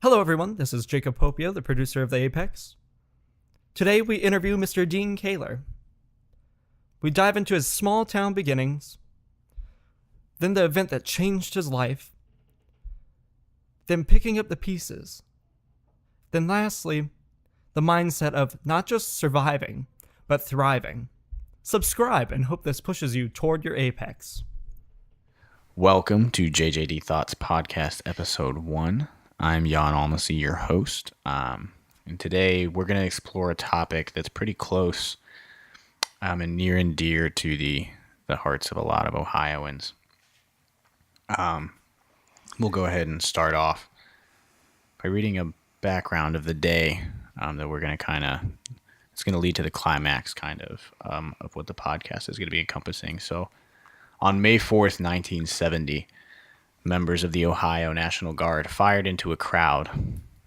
Hello, everyone. This is Jacob Popia, the producer of The Apex. Today, we interview Mr. Dean Kahler. We dive into his small town beginnings, then the event that changed his life, then picking up the pieces, then lastly, the mindset of not just surviving, but thriving. Subscribe and hope this pushes you toward your apex. Welcome to JJD Thoughts Podcast Episode 1. I'm Jan Almasy, your host, and today we're going to explore a topic that's pretty close and near and dear to the hearts of a lot of Ohioans. We'll go ahead and start off by reading a background of the day that we're going to it's going to lead to the climax of what the podcast is going to be encompassing. So on May 4th, 1970, members of the Ohio National Guard fired into a crowd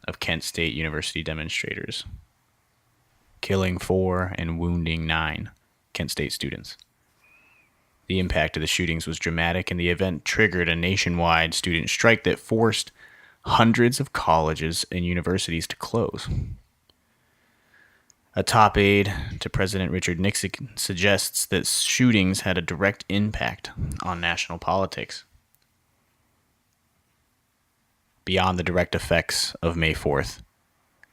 of Kent State University demonstrators, killing 4 and wounding 9 Kent State students. The impact of the shootings was dramatic, and the event triggered a nationwide student strike that forced hundreds of colleges and universities to close. A top aide to President Richard Nixon suggests that shootings had a direct impact on national politics. Beyond the direct effects of May 4th,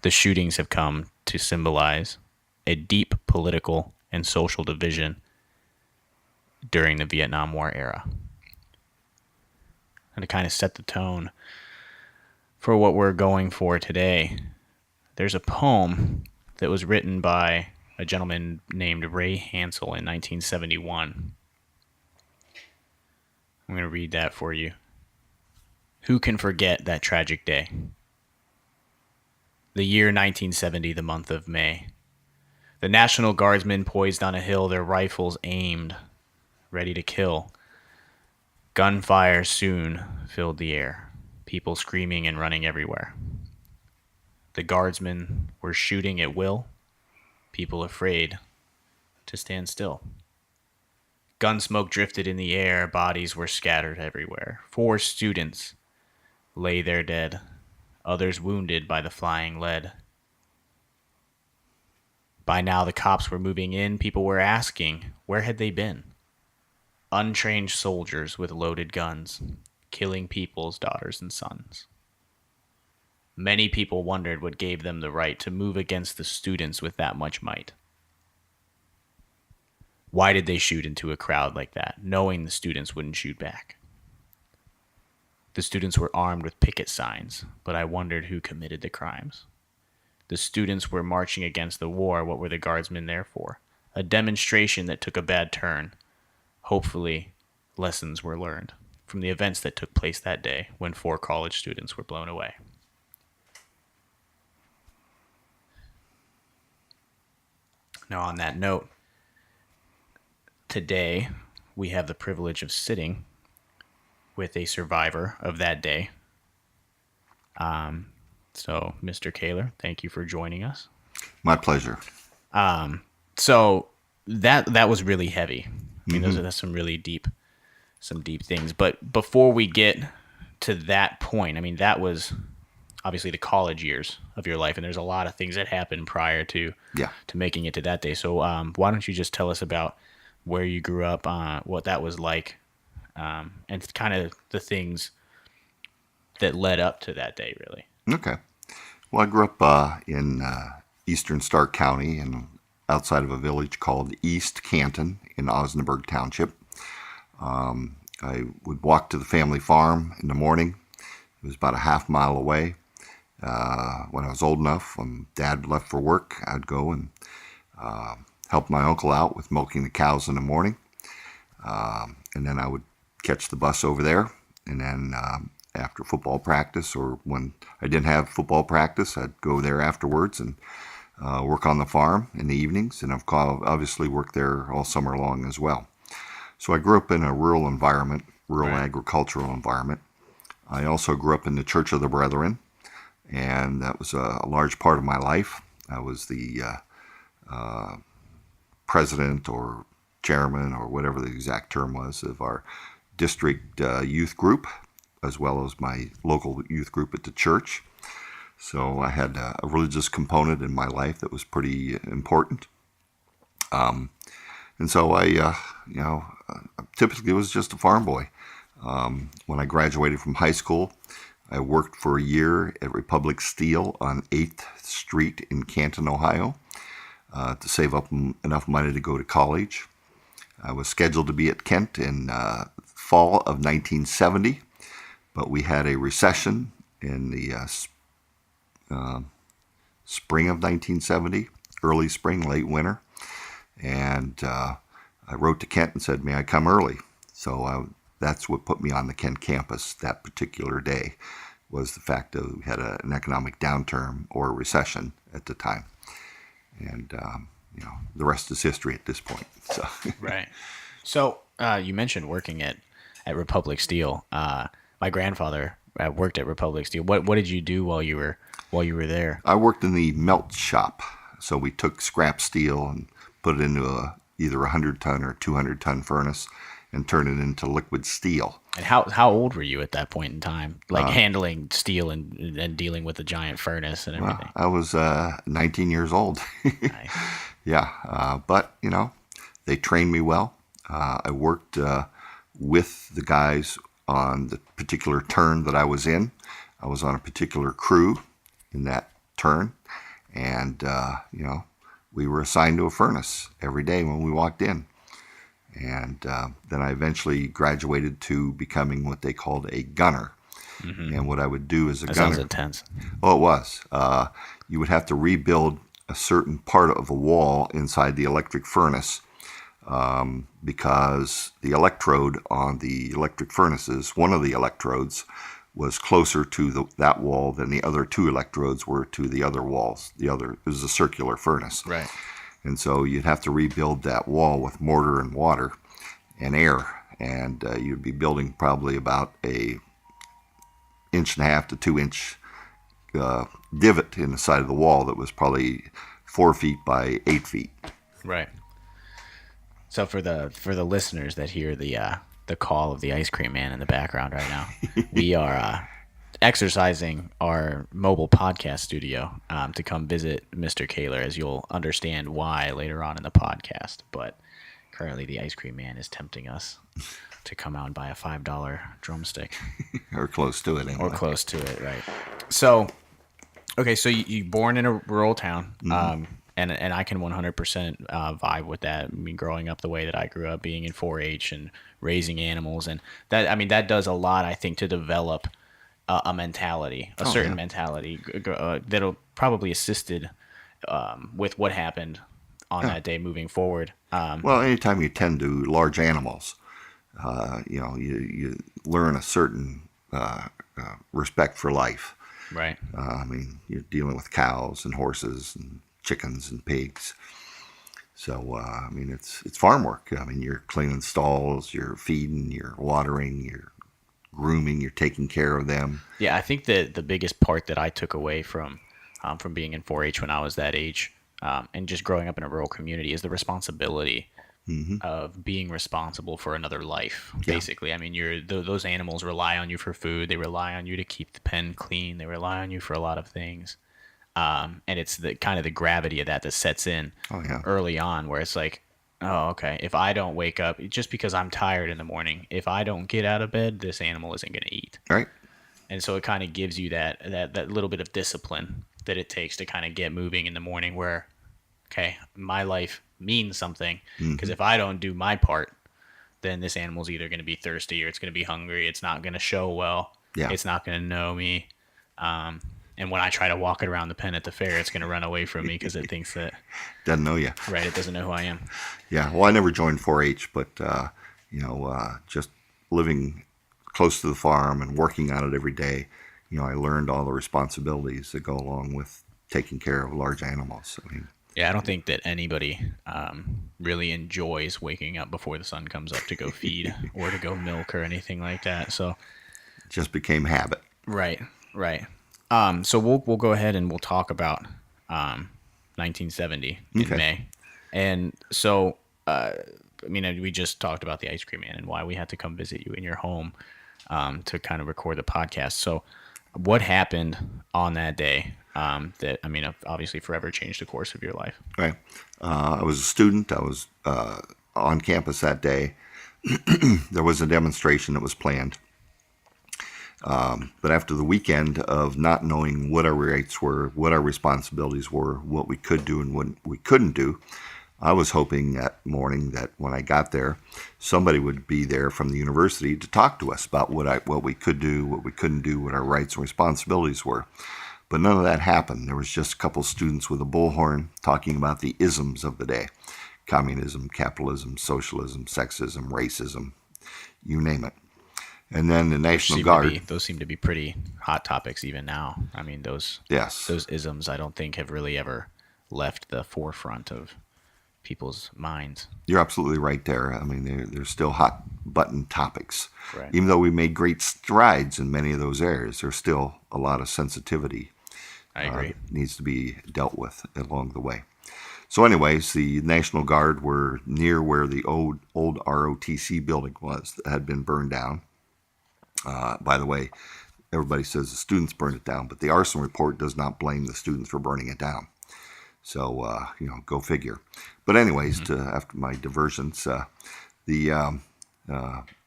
the shootings have come to symbolize a deep political and social division during the Vietnam War era. And to kind of set the tone for what we're going for today, there's a poem that was written by a gentleman named Ray Hansel in 1971. I'm going to read that for you. Who can forget that tragic day? The year 1970, the month of May. The National Guardsmen poised on a hill, their rifles aimed, ready to kill. Gunfire soon filled the air, people screaming and running everywhere. The Guardsmen were shooting at will, people afraid to stand still. Gunsmoke drifted in the air, bodies were scattered everywhere. 4 students lay there dead, others wounded by the flying lead. By now the cops were moving in. People were asking, where had they been? Untrained soldiers with loaded guns, killing people's daughters and sons. Many people wondered what gave them the right to move against the students with that much might. Why did they shoot into a crowd like that, knowing the students wouldn't shoot back? The students were armed with picket signs, but I wondered who committed the crimes. The students were marching against the war. What were the Guardsmen there for? A demonstration that took a bad turn. Hopefully, lessons were learned from the events that took place that day when 4 college students were blown away. Now, on that note, today we have the privilege of sitting with a survivor of that day. So, Mr. Kahler, thank you for joining us. My pleasure. So that was really heavy. I mean, that's some really deep things. But before we get to that point, I mean, that was obviously the college years of your life, and there's a lot of things that happened prior to making it to that day. So why don't you just tell us about where you grew up, what that was like, and kind of the things that led up to that day, really. Okay. Well, I grew up in eastern Stark County and outside of a village called East Canton in Osnaburg Township. I would walk to the family farm in the morning. It was about a half mile away. When I was old enough, when Dad left for work, I'd go and help my uncle out with milking the cows in the morning. And then I would catch the bus over there. And then after football practice, or when I didn't have football practice, I'd go there afterwards and work on the farm in the evenings. And I've obviously worked there all summer long as well. So I grew up in a rural environment, rural agricultural environment. I also grew up in the Church of the Brethren, and that was a large part of my life. I was the president or chairman or whatever the exact term was of our district youth group, as well as my local youth group at the church. So I had a religious component in my life that was pretty important. And so I typically was just a farm boy. When I graduated from high school, I worked for a year at Republic Steel on 8th Street in Canton, Ohio, to save up enough money to go to college. I was scheduled to be at Kent in fall of 1970, but we had a recession in the spring of 1970, early spring, late winter. And I wrote to Kent and said, may I come early? So that's what put me on the Kent campus that particular day, was the fact that we had an economic downturn or a recession at the time. And, the rest is history at this point. So. Right. So you mentioned working at Republic Steel. My grandfather worked at Republic Steel. What did you do while you were there? I worked in the melt shop. So we took scrap steel and put it into either a 100-ton or 200-ton furnace and turned it into liquid steel. And how old were you at that point in time? Like handling steel and dealing with a giant furnace and everything? I was 19 years old. Nice. Yeah, but, they trained me well. I worked with the guys on the particular turn that I was in. I was on a particular crew in that turn. And, we were assigned to a furnace every day when we walked in. And then I eventually graduated to becoming what they called a gunner. Mm-hmm. And what I would do as a gunner... Sounds intense. Well, it was. You would have to rebuild a certain part of a wall inside the electric furnace because the electrode on the electric furnaces, one of the electrodes, was closer to that wall than the other two electrodes were to the other walls. It was a circular furnace. Right. And so you'd have to rebuild that wall with mortar and water and air. And you'd be building probably about a 1.5 to 2 inch divot in the side of the wall that was probably 4 feet by 8 feet. Right. So for the listeners that hear the call of the ice cream man in the background right now, we are exercising our mobile podcast studio to come visit Mr. Kahler, as you'll understand why later on in the podcast. But currently the ice cream man is tempting us to come out and buy a $5 drumstick. Or close to it anyway. Or close to it, right. So, okay, so you born in a rural town, and I can 100% vibe with that. I mean, growing up the way that I grew up, being in 4-H and raising animals, and that does a lot, I think, to develop a mentality, a certain mentality that'll probably assisted with what happened on that day moving forward. Well, anytime you tend to large animals, you learn a certain respect for life. Right. You're dealing with cows and horses and chickens and pigs. So, it's farm work. You're cleaning stalls, you're feeding, you're watering, you're grooming, you're taking care of them. Yeah, I think that the biggest part that I took away from being in 4-H when I was that age, and just growing up in a rural community, is the responsibility of being responsible for another life. Yeah. Basically, those animals rely on you for food. They rely on you to keep the pen clean. They rely on you for a lot of things. And it's the kind of the gravity of that sets in early on, where it's like, oh, okay, if I don't wake up, just because I'm tired in the morning, if I don't get out of bed, this animal isn't going to eat. Right. And so it kind of gives you that little bit of discipline that it takes to kind of get moving in the morning, where, okay, my life means something, because if I don't do my part, then this animal's either going to be thirsty or it's going to be hungry. It's not going to show well. Yeah. It's not going to know me. And when I try to walk it around the pen at the fair, it's going to run away from me because it thinks that... Doesn't know you. Right, it doesn't know who I am. Yeah, well, I never joined 4-H, but, just living close to the farm and working on it every day, I learned all the responsibilities that go along with taking care of large animals. Yeah, I don't think that anybody really enjoys waking up before the sun comes up to go feed or to go milk or anything like that. So it just became habit. Right. So we'll go ahead and we'll talk about 1970 in May. And so, we just talked about the ice cream man and why we had to come visit you in your home to kind of record the podcast. So what happened on that day that, I mean, obviously forever changed the course of your life? Right. I was a student. I was on campus that day. There was a demonstration that was planned. But after the weekend of not knowing what our rights were, what our responsibilities were, what we could do and what we couldn't do, I was hoping that morning that when I got there, somebody would be there from the university to talk to us about what we could do, what we couldn't do, what our rights and responsibilities were. But none of that happened. There was just a couple students with a bullhorn talking about the isms of the day: communism, capitalism, socialism, sexism, racism, you name it. And then the National Guard. Those seem to be pretty hot topics even now. I mean, Yes. those isms I don't think have really ever left the forefront of people's minds. You're absolutely right there. I mean, they're still hot button topics. Right. Even though we made great strides in many of those areas, there's still a lot of sensitivity I agree. that needs to be dealt with along the way. So anyways, the National Guard were near where the old ROTC building was that had been burned down. By the way, everybody says the students burned it down, but the arson report does not blame the students for burning it down. So, go figure. But anyways, after my diversions, they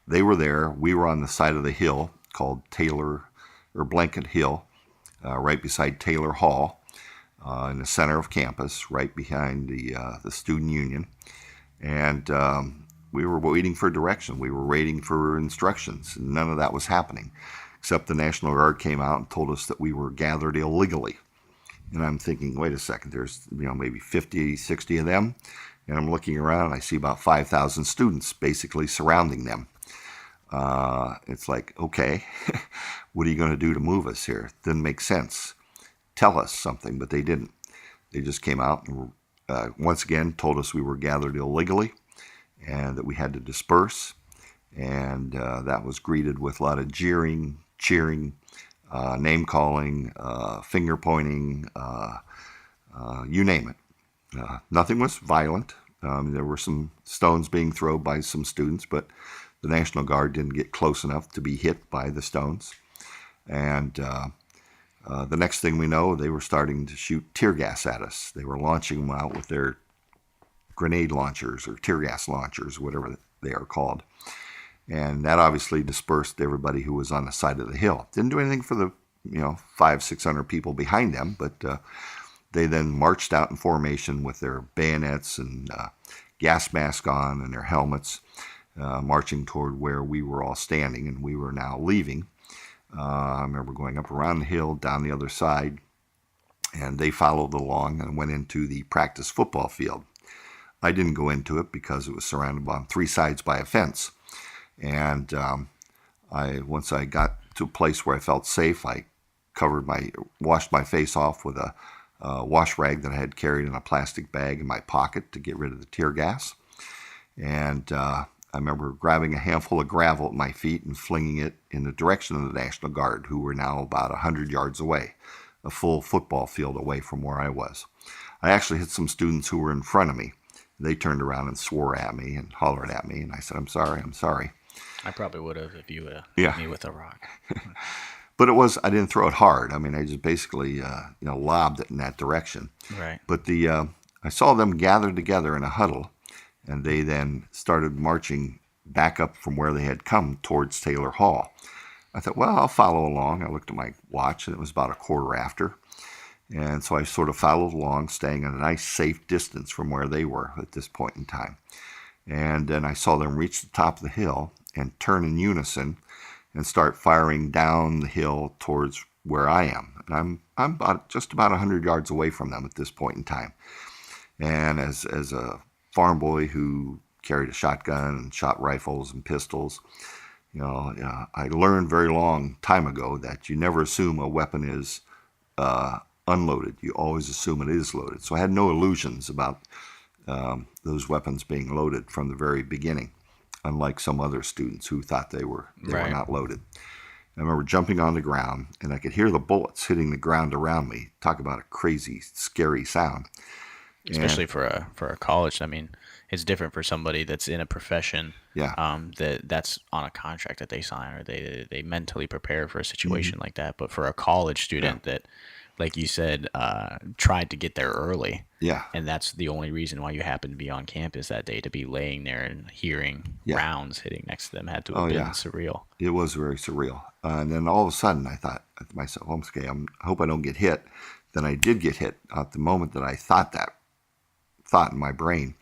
were there. We were on the side of the hill called Blanket Hill, right beside Taylor Hall, in the center of campus, right behind the student union. And we were waiting for direction. We were waiting for instructions. And none of that was happening, except the National Guard came out and told us that we were gathered illegally. And I'm thinking, wait a second, there's maybe 50, 60 of them. And I'm looking around and I see about 5,000 students basically surrounding them. It's like, okay, what are you going to do to move us here? Didn't make sense. Tell us something, but they didn't. They just came out and once again told us we were gathered illegally and that we had to disperse. And that was greeted with a lot of jeering, cheering, name calling, finger pointing, you name it. Nothing was violent. There were some stones being thrown by some students, but the National Guard didn't get close enough to be hit by the stones. And the next thing we know, they were starting to shoot tear gas at us. They were launching them out with their grenade launchers or tear gas launchers, whatever they are called. And that obviously dispersed everybody who was on the side of the hill. Didn't do anything for the 500-600 people behind them, but they then marched out in formation with their bayonets and gas mask on and their helmets, marching toward where we were all standing, and we were now leaving. I remember going up around the hill, down the other side, and they followed along and went into the practice football field. I didn't go into it because it was surrounded on three sides by a fence. And once I got to a place where I felt safe, I washed my face off with a wash rag that I had carried in a plastic bag in my pocket to get rid of the tear gas. And I remember grabbing a handful of gravel at my feet and flinging it in the direction of the National Guard, who were now about 100 yards away, a full football field away from where I was. I actually hit some students who were in front of me. They turned around and swore at me and hollered at me, and I said, I'm sorry. I probably would have if you Yeah. hit me with a rock. But I didn't throw it hard. I mean, I just basically, lobbed it in that direction. Right. But I saw them gather together in a huddle, and they then started marching back up from where they had come towards Taylor Hall. I thought, well, I'll follow along. I looked at my watch, and it was about a quarter after. And so I sort of followed along, staying at a nice, safe distance from where they were at this point in time. And then I saw them reach the top of the hill and turn in unison and start firing down the hill towards where I am. And I'm just about 100 yards away from them at this point in time. And as a farm boy who carried a shotgun and shot rifles and pistols, I learned very long time ago that you never assume a weapon is unloaded. You always assume it is loaded. So I had no illusions about those weapons being loaded from the very beginning, unlike some other students who thought they were not loaded. I remember jumping on the ground, and I could hear the bullets hitting the ground around me. Talk about a crazy, scary sound. Especially for a college. I mean, it's different for somebody that's in a profession Yeah. that's on a contract that they sign, or they mentally prepare for a Mm-hmm. situation like that. But for a college Yeah. student that, like you said, tried to get there early, Yeah. and that's the only reason why you happened to be on campus that day, to be laying there and hearing Yeah. rounds hitting next to them, had to Oh have been yeah. surreal. It was very surreal. And then all of a sudden, I thought to myself, okay, I hope I don't get hit. Then I did get hit at the moment that I thought that thought in my brain.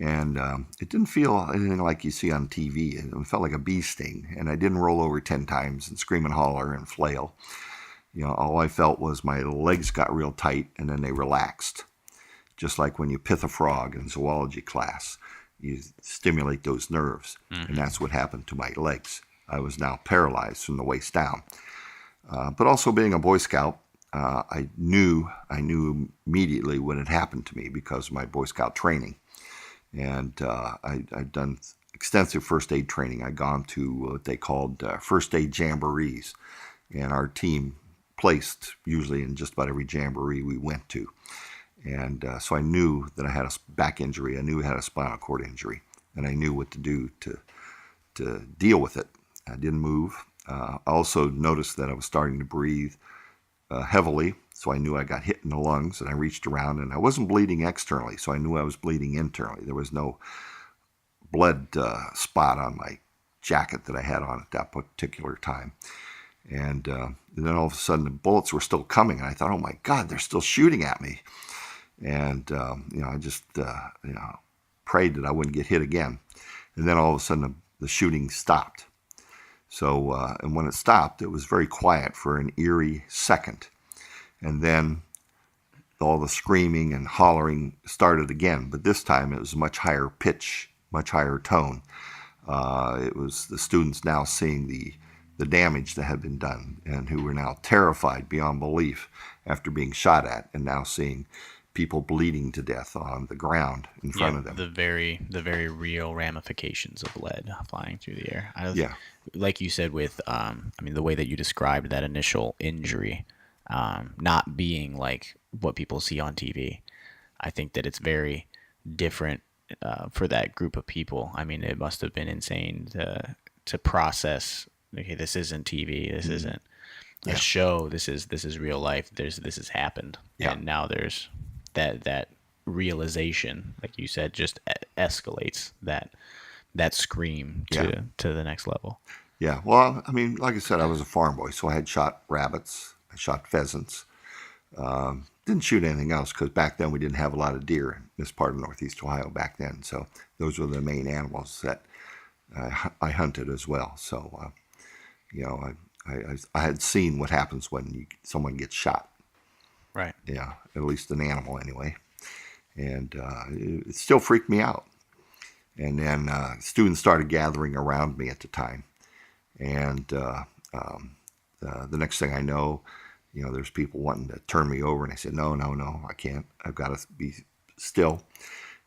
And it didn't feel anything like you see on TV. It felt like a bee sting. And I didn't roll over 10 times and scream and holler and flail. All I felt was my legs got real tight and then they relaxed. Just like when you pith a frog in zoology class, you stimulate those nerves. And that's what happened to my legs. I was now paralyzed from the waist down. But also being a Boy Scout, I knew immediately what had happened to me because of my Boy Scout training. And I'd done extensive first aid training. I'd gone to what they called first aid jamborees. And our team placed usually in just about every jamboree we went to. And so I knew that I had a back injury. I knew I had a spinal cord injury. And I knew what to do to deal with it. I didn't move. I also noticed that I was starting to breathe heavily, so I knew I got hit in the lungs, and I reached around, and I wasn't bleeding externally, so I knew I was bleeding internally. There was no blood spot on my jacket that I had on at that particular time. And then all of a sudden, the bullets were still coming, and I thought, oh my God, they're still shooting at me. And, I just, prayed that I wouldn't get hit again. And then all of a sudden, the shooting stopped. So, and when it stopped, it was very quiet for an eerie second. And then all the screaming and hollering started again. But this time it was a much higher pitch, much higher tone. It was the students now seeing the damage that had been done and who were now terrified beyond belief after being shot at and now seeing people bleeding to death on the ground in front of them. The very real ramifications of lead flying through the air. Yeah. Like you said with, the way that you described that initial injury, not being like what people see on TV. I think that it's very different for that group of people. I mean, it must have been insane to process. Okay, this isn't TV. This isn't a show. This is real life. This has happened, and now there's that realization, like you said, just escalates that scream to the next level. Yeah, well, I mean, like I said, I was a farm boy, so I had shot rabbits, I shot pheasants. Didn't shoot anything else because back then we didn't have a lot of deer in this part of Northeast Ohio back then. So those were the main animals that I hunted as well. So, I had seen what happens when someone gets shot. Right. Yeah, at least an animal anyway. And it still freaked me out. And then students started gathering around me at the time. And the next thing I know, there's people wanting to turn me over. And I said, no, I can't. I've got to be still.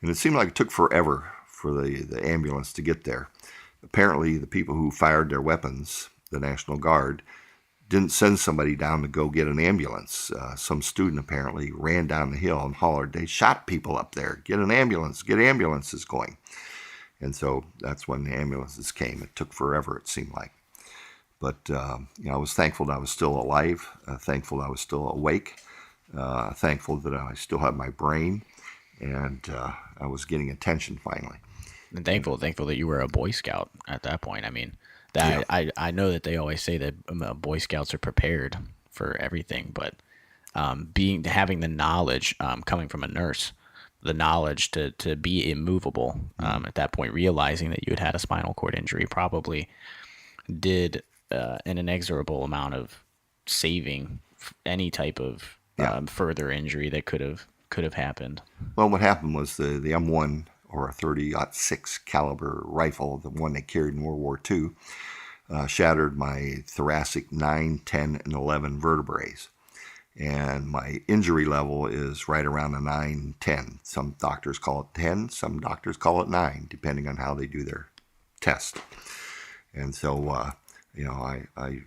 And it seemed like it took forever for the ambulance to get there. Apparently, the people who fired their weapons, the National Guard, didn't send somebody down to go get an ambulance. Some student apparently ran down the hill and hollered, they shot people up there. Get an ambulance. Get ambulances going. And so that's when the ambulances came. It took forever, it seemed like. But, I was thankful that I was still alive, thankful I was still awake, thankful that I still had my brain, and I was getting attention finally. And thankful that you were a Boy Scout at that point. I mean, I know that they always say that Boy Scouts are prepared for everything, but having the knowledge coming from a nurse, the knowledge to be immovable at that point, realizing that you had a spinal cord injury, probably did an inexorable amount of saving any type of further injury that could have happened. Well, what happened was the M1 or a 30-06 caliber rifle, the one they carried in World War II, shattered my thoracic 9, 10, and 11 vertebrae. And my injury level is right around a 9, 10. Some doctors call it 10, some doctors call it 9, depending on how they do their test. And so, I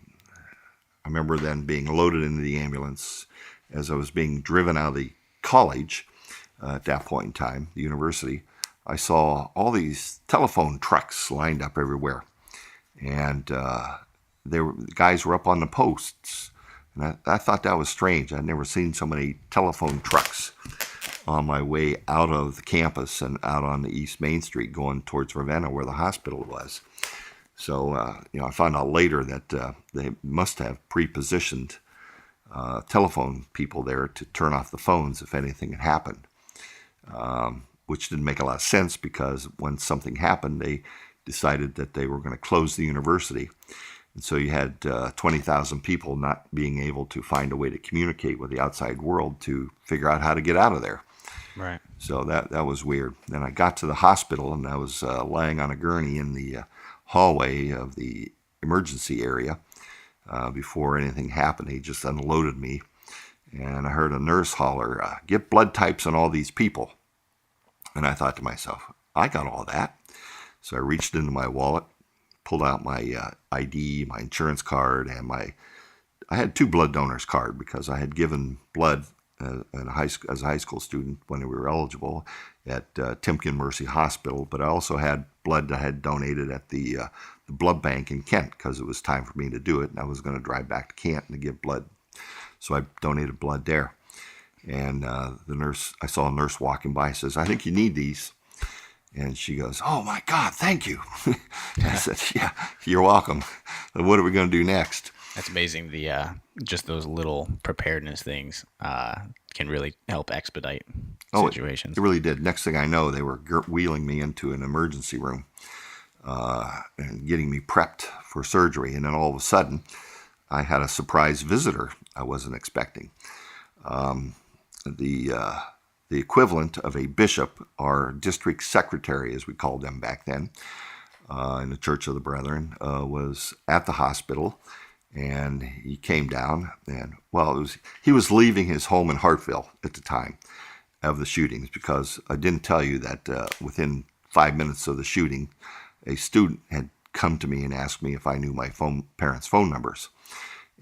remember then being loaded into the ambulance as I was being driven out of the college at that point in time, the university. I saw all these telephone trucks lined up everywhere. And the guys were up on the posts. And I thought that was strange. I'd never seen so many telephone trucks on my way out of the campus and out on the East Main Street going towards Ravenna where the hospital was. So, I found out later that they must have pre-positioned telephone people there to turn off the phones if anything had happened, which didn't make a lot of sense because when something happened, they decided that they were going to close the university. And so you had 20,000 people not being able to find a way to communicate with the outside world to figure out how to get out of there. Right. So that was weird. Then I got to the hospital and I was lying on a gurney in the hallway of the emergency area before anything happened. He just unloaded me. And I heard a nurse holler, "Get blood types on all these people." And I thought to myself, I got all that. So I reached into my wallet, pulled out my ID, my insurance card, and I had 2 blood donors card because I had given blood as a high school student when we were eligible at Timken Mercy Hospital, but I also had blood that I had donated at the blood bank in Kent because it was time for me to do it, and I was going to drive back to Canton to give blood. So I donated blood there. And I saw a nurse walking by, says, "I think you need these." And she goes, "Oh my God, thank you." I said, "Yeah, you're welcome. What are we going to do next?" That's amazing. The just those little preparedness things can really help expedite situations. It really did. Next thing I know, they were wheeling me into an emergency room and getting me prepped for surgery. And then all of a sudden, I had a surprise visitor I wasn't expecting. The equivalent of a bishop, or district secretary, as we called them back then, in the Church of the Brethren, was at the hospital, and he came down, and he was leaving his home in Hartville at the time of the shootings, because I didn't tell you that within 5 minutes of the shooting, a student had come to me and asked me if I knew my parents' phone numbers,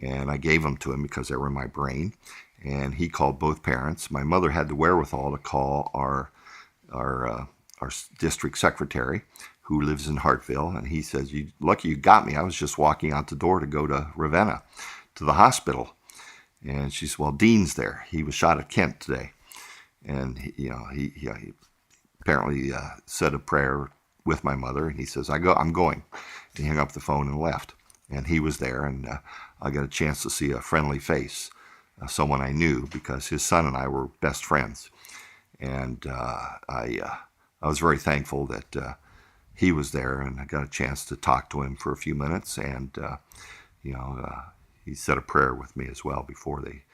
and I gave them to him because they were in my brain. And he called both parents. My mother had the wherewithal to call our district secretary, who lives in Hartville, and he says, "Lucky you got me. I was just walking out the door to go to Ravenna, to the hospital." And she said, "Well, Dean's there. He was shot at Kent today." And he apparently said a prayer with my mother, and he says, "I'm going." And he hung up the phone and left. And he was there, and I got a chance to see a friendly face. Someone I knew because his son and I were best friends, and I was very thankful that he was there, and I got a chance to talk to him for a few minutes, and he said a prayer with me as well before they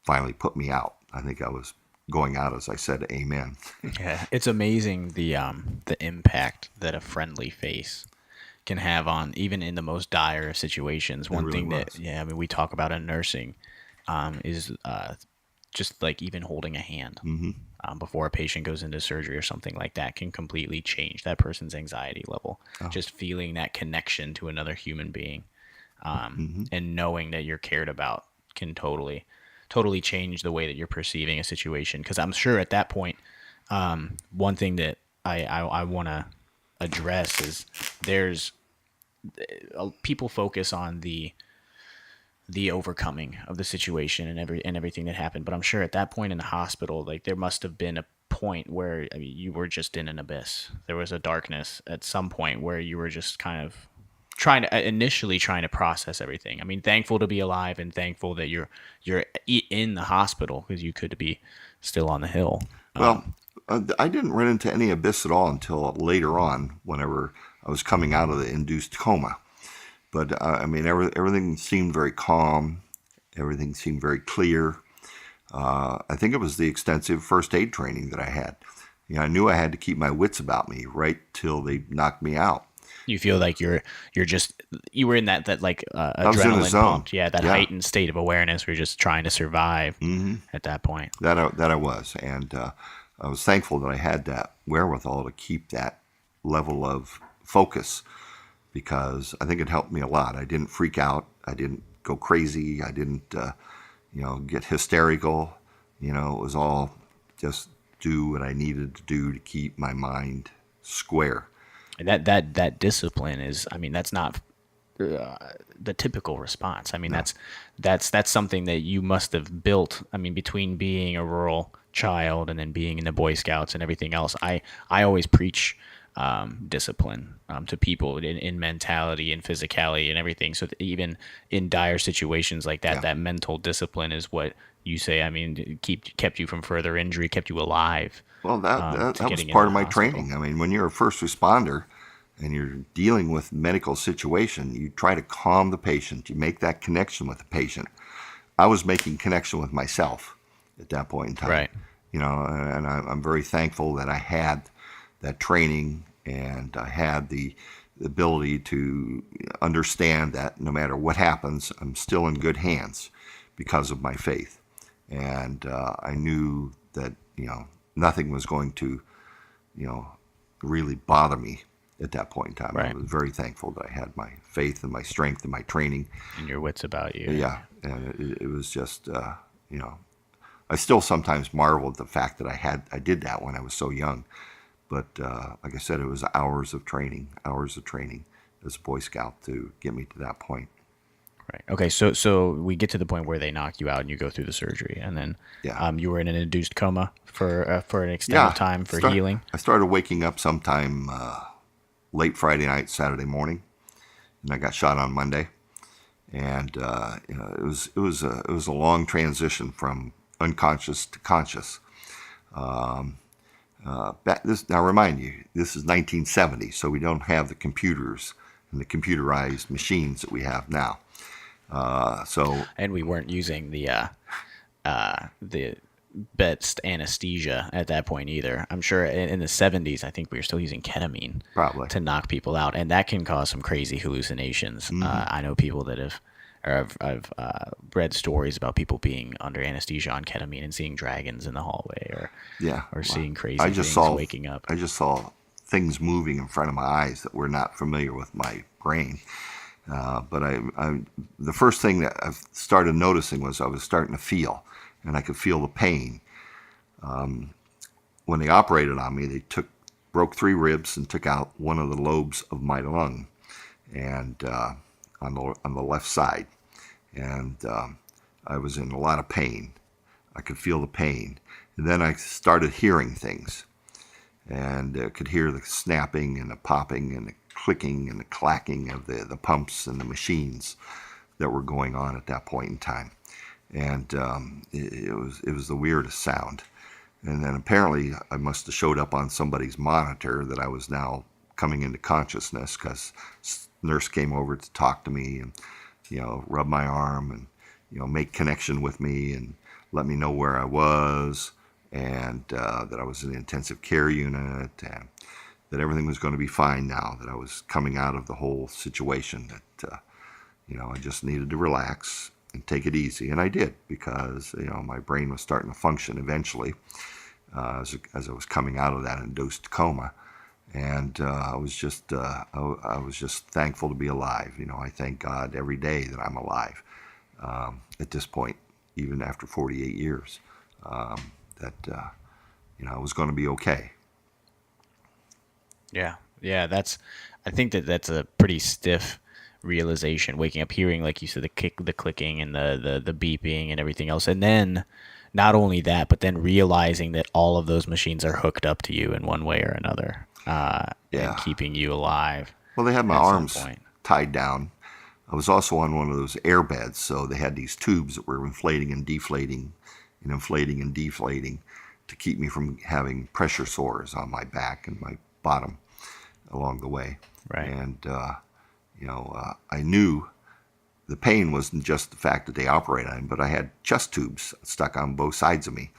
finally put me out. I think I was going out as I said amen. Yeah, it's amazing the impact that a friendly face can have on even in the most dire situations. One thing that we talk about in nursing. Is just like even holding a hand before a patient goes into surgery or something like that can completely change that person's anxiety level. Just feeling that connection to another human being and knowing that you're cared about can totally change the way that you're perceiving a situation. Because I'm sure at that point, one thing that I want to address is there's people focus on the overcoming of the situation and everything that happened. But I'm sure at that point in the hospital, like there must have been a point where you were just in an abyss. There was a darkness at some point where you were just kind of initially trying to process everything. I mean, thankful to be alive and thankful that you're in the hospital because you could be still on the hill. Well, I didn't run into any abyss at all until later on, whenever I was coming out of the induced coma. But everything seemed very calm. Everything seemed very clear. I think it was the extensive first aid training that I had. I knew I had to keep my wits about me right till they knocked me out. You feel like you were in that adrenaline pumped, that heightened state of awareness where you're just trying to survive at that point. That I was, and I was thankful that I had that wherewithal to keep that level of focus, because I think it helped me a lot. I didn't freak out. I didn't go crazy. I didn't, get hysterical. It was all just do what I needed to do to keep my mind square. And that discipline is, I mean, that's not the typical response. I mean, that's something that you must have built. I mean, between being a rural child and then being in the Boy Scouts and everything else, I always preach discipline to people in mentality and physicality and everything. So that even in dire situations like that, that mental discipline is what you say. I mean, kept you from further injury, kept you alive. Well, that was part of my training. I mean, when you're a first responder and you're dealing with medical situation, you try to calm the patient. You make that connection with the patient. I was making connection with myself at that point in time. Right. You know, and I'm very thankful that I had that training and I had the ability to understand that no matter what happens, I'm still in good hands because of my faith. And I knew that, you know, nothing was going to, you know, really bother me at that point in time. Right. I was very thankful that I had my faith and my strength and my training. And your wits about you. Yeah. And it was just, you know, I still sometimes marvel at the fact that I did that when I was so young. But like I said, it was hours of training as a Boy Scout to get me to that point. Right. Okay. So we get to the point where they knock you out and you go through the surgery, and then you were in an induced coma for an extended time for healing. I started waking up sometime late Friday night, Saturday morning, and I got shot on Monday. And you know, it was a long transition from unconscious to conscious. Now remind you, this is 1970, so we don't have the computers and the computerized machines that we have now. And we weren't using the best anesthesia at that point either. I'm sure in the 70s, I think we were still using ketamine probably to knock people out, and that can cause some crazy hallucinations. I know people that I've read stories about people being under anesthesia on ketamine and seeing dragons in the hallway, or seeing crazy things, waking up. I just saw things moving in front of my eyes that were not familiar with my brain. But the first thing that I started noticing was I was starting to feel, and I could feel the pain. When they operated on me, they broke 3 ribs and took out one of the lobes of my lung, and on the left side, and I was in a lot of pain. I could feel the pain, and then I started hearing things, and I could hear the snapping and the popping and the clicking and the clacking of the pumps and the machines that were going on at that point in time, and it was the weirdest sound. And then apparently I must have showed up on somebody's monitor that I was now coming into consciousness, because nurse came over to talk to me and, you know, rub my arm and, you know, make connection with me and let me know where I was, and that I was in the intensive care unit, and that everything was going to be fine now, that I was coming out of the whole situation, that, you know, I just needed to relax and take it easy. And I did, because, you know, my brain was starting to function eventually as I was coming out of that induced coma. And I was just thankful to be alive. You know, I thank God every day that I'm alive at this point, even after 48 years, that, you know, I was going to be okay. Yeah. I think that's a pretty stiff realization, waking up, hearing, like you said, the clicking and the beeping and everything else. And then not only that, but then realizing that all of those machines are hooked up to you in one way or another. And keeping you alive. Well, they had my arms tied down. I was also on one of those air beds, so they had these tubes that were inflating and deflating to keep me from having pressure sores on my back and my bottom along the way. Right. And, you know, I knew the pain wasn't just the fact that they operated on me, but I had chest tubes stuck on both sides of me.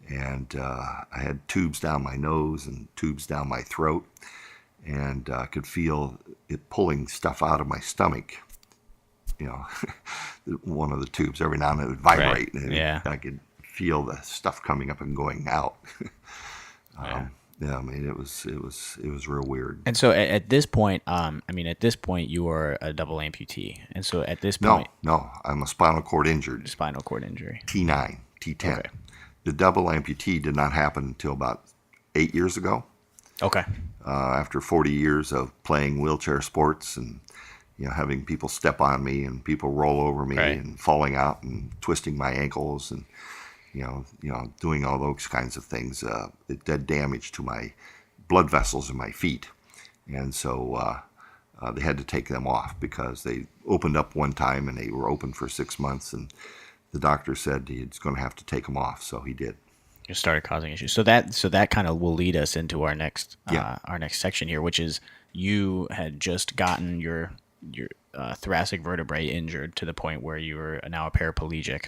And I had tubes down my nose and tubes down my throat, and I could feel it pulling stuff out of my stomach. You know, one of the tubes, every now and then it would vibrate, and I could feel the stuff coming up and going out. I mean, it was real weird. And so at this point, you were a double amputee, and so at this point, no, I'm a spinal cord injured. Spinal cord injury. T9, T10. Okay. the double amputee did not happen until about 8 years ago. Okay. After 40 years of playing wheelchair sports and having people step on me and people roll over me Right. and falling out and twisting my ankles and doing all those kinds of things, it did damage to my blood vessels in my feet, and so they had to take them off because they opened up one time and they were open for 6 months, and the doctor said he's going to have to take them off, so he did. You started causing issues. So that kind of will lead us into our next Yeah. our next section here, which is you had just gotten your thoracic vertebrae injured to the point where you were now a paraplegic,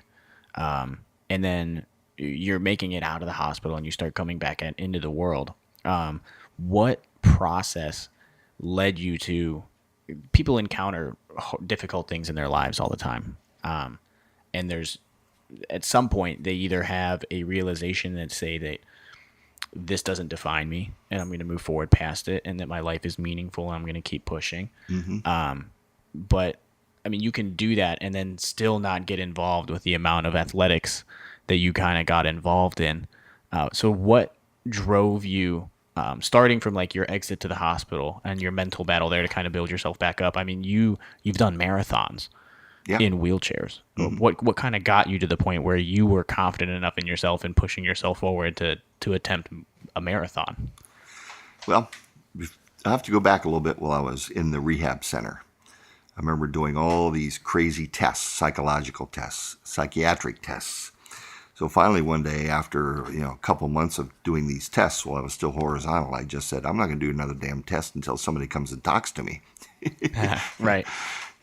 and then you're making it out of the hospital and you start coming back into the world. What process led you to? People encounter difficult things in their lives all the time, and there's at some point they either have a realization that say that this doesn't define me and I'm going to move forward past it and that my life is meaningful and I'm going to keep pushing. But I mean, you can do that and then still not get involved with the amount of athletics that you kind of got involved in. So what drove you, starting from like your exit to the hospital and your mental battle there to kind of build yourself back up? I mean, you've done marathons. Yeah. In wheelchairs. What kind of got you to the point where you were confident enough in yourself and pushing yourself forward to attempt a marathon? Well, I have to go back a little bit while I was in the rehab center. I remember doing all these crazy tests, psychological tests, psychiatric tests. So finally one day after, a couple months of doing these tests while I was still horizontal, I just said, I'm not going to do another damn test until somebody comes and talks to me. Right.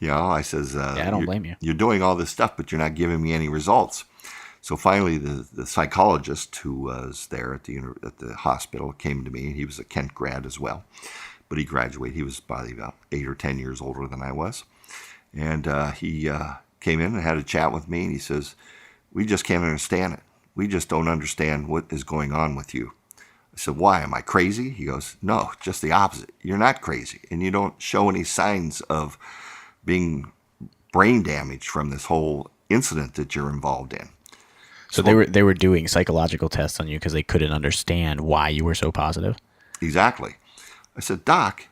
I says, I don't blame you. You're doing all this stuff, but you're not giving me any results. So finally, the psychologist who was there at the hospital came to me. He was a Kent grad as well, but he graduated. He was probably about 8 or 10 years older than I was. And he came in and had a chat with me, and he says, we just can't understand it. We just don't understand what is going on with you. I said, why? Am I crazy? He goes, no, just the opposite. You're not crazy, and you don't show any signs of being brain damaged from this whole incident that you're involved in. So they were doing psychological tests on you because they couldn't understand why you were so positive? Exactly. I said, Doc,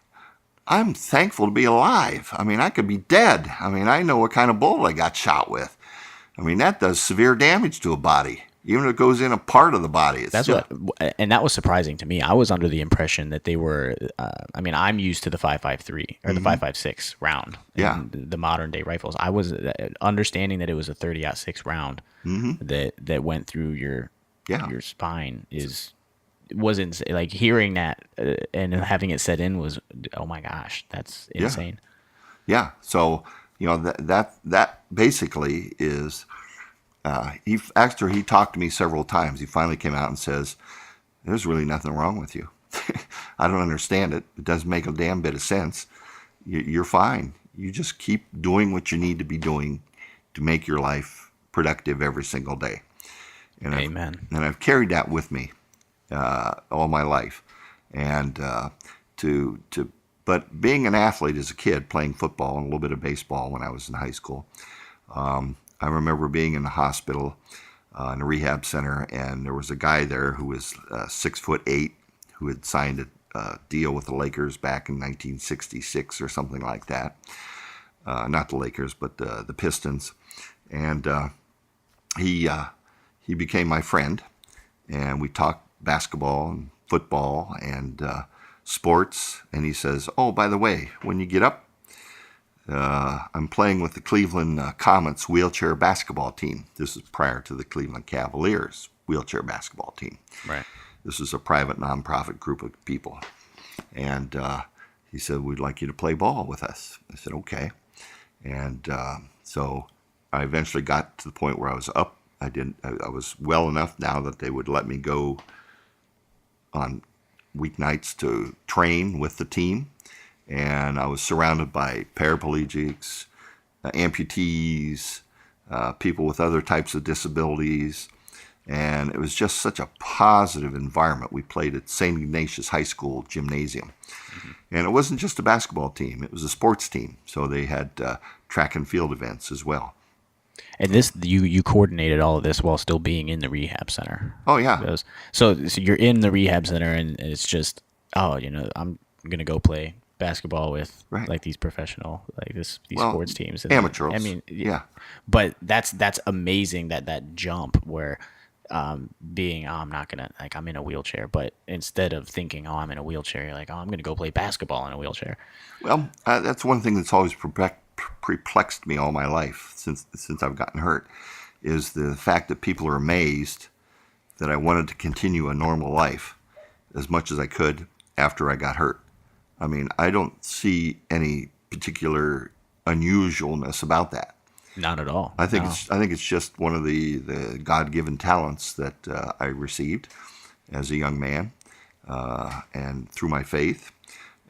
I'm thankful to be alive. I mean, I could be dead. I mean, I know what kind of bullet I got shot with. I mean, that does severe damage to a body. Even if it goes in a part of the body. And that was surprising to me. I was under the impression that they were, I'm used to the 5.53 or the 5.56 round. Yeah. The modern day rifles. I was understanding that it was a 30-06 round that went through your spine was insane. Like hearing that and having it set in was, oh my gosh, that's insane. Yeah. So, that basically is, he talked to me several times. He finally came out and says, there's really nothing wrong with you. I don't understand it. It doesn't make a damn bit of sense. You're fine. You just keep doing what you need to be doing to make your life productive every single day. And Amen. I've carried that with me all my life. And but being an athlete as a kid, playing football and a little bit of baseball when I was in high school, I remember being in the hospital in a rehab center, and there was a guy there who was 6'8", who had signed a deal with the Lakers back in 1966 or something like that. Not the Lakers, but the Pistons. And he became my friend, and we talked basketball and football and sports. And he says, oh, by the way, when you get up, I'm playing with the Cleveland Comets wheelchair basketball team. This is prior to the Cleveland Cavaliers wheelchair basketball team. Right. This is a private nonprofit group of people. And he said, we'd like you to play ball with us. I said, okay. And so I eventually got to the point where I was up. I was well enough now that they would let me go on weeknights to train with the team. And I was surrounded by paraplegics, amputees, people with other types of disabilities. And it was just such a positive environment. We played at St. Ignatius High School gymnasium. And it wasn't just a basketball team. It was a sports team. So they had track and field events as well. And this, you coordinated all of this while still being in the rehab center. Oh yeah, So you're in the rehab center, and it's just, oh, I'm gonna go play basketball with right. like these professional, like these Well, sports teams. And amateurs. I mean, Yeah. but that's amazing that jump where being, oh, I'm not gonna, like, I'm in a wheelchair, but instead of thinking, oh, I'm in a wheelchair, you're like, oh, I'm gonna go play basketball in a wheelchair. Well, that's one thing that's always perplexed me all my life since I've gotten hurt, is the fact that people are amazed that I wanted to continue a normal life as much as I could after I got hurt. I mean, I don't see any particular unusualness about that. Not at all. I think No. it's just one of the God-given talents that I received as a young man, and through my faith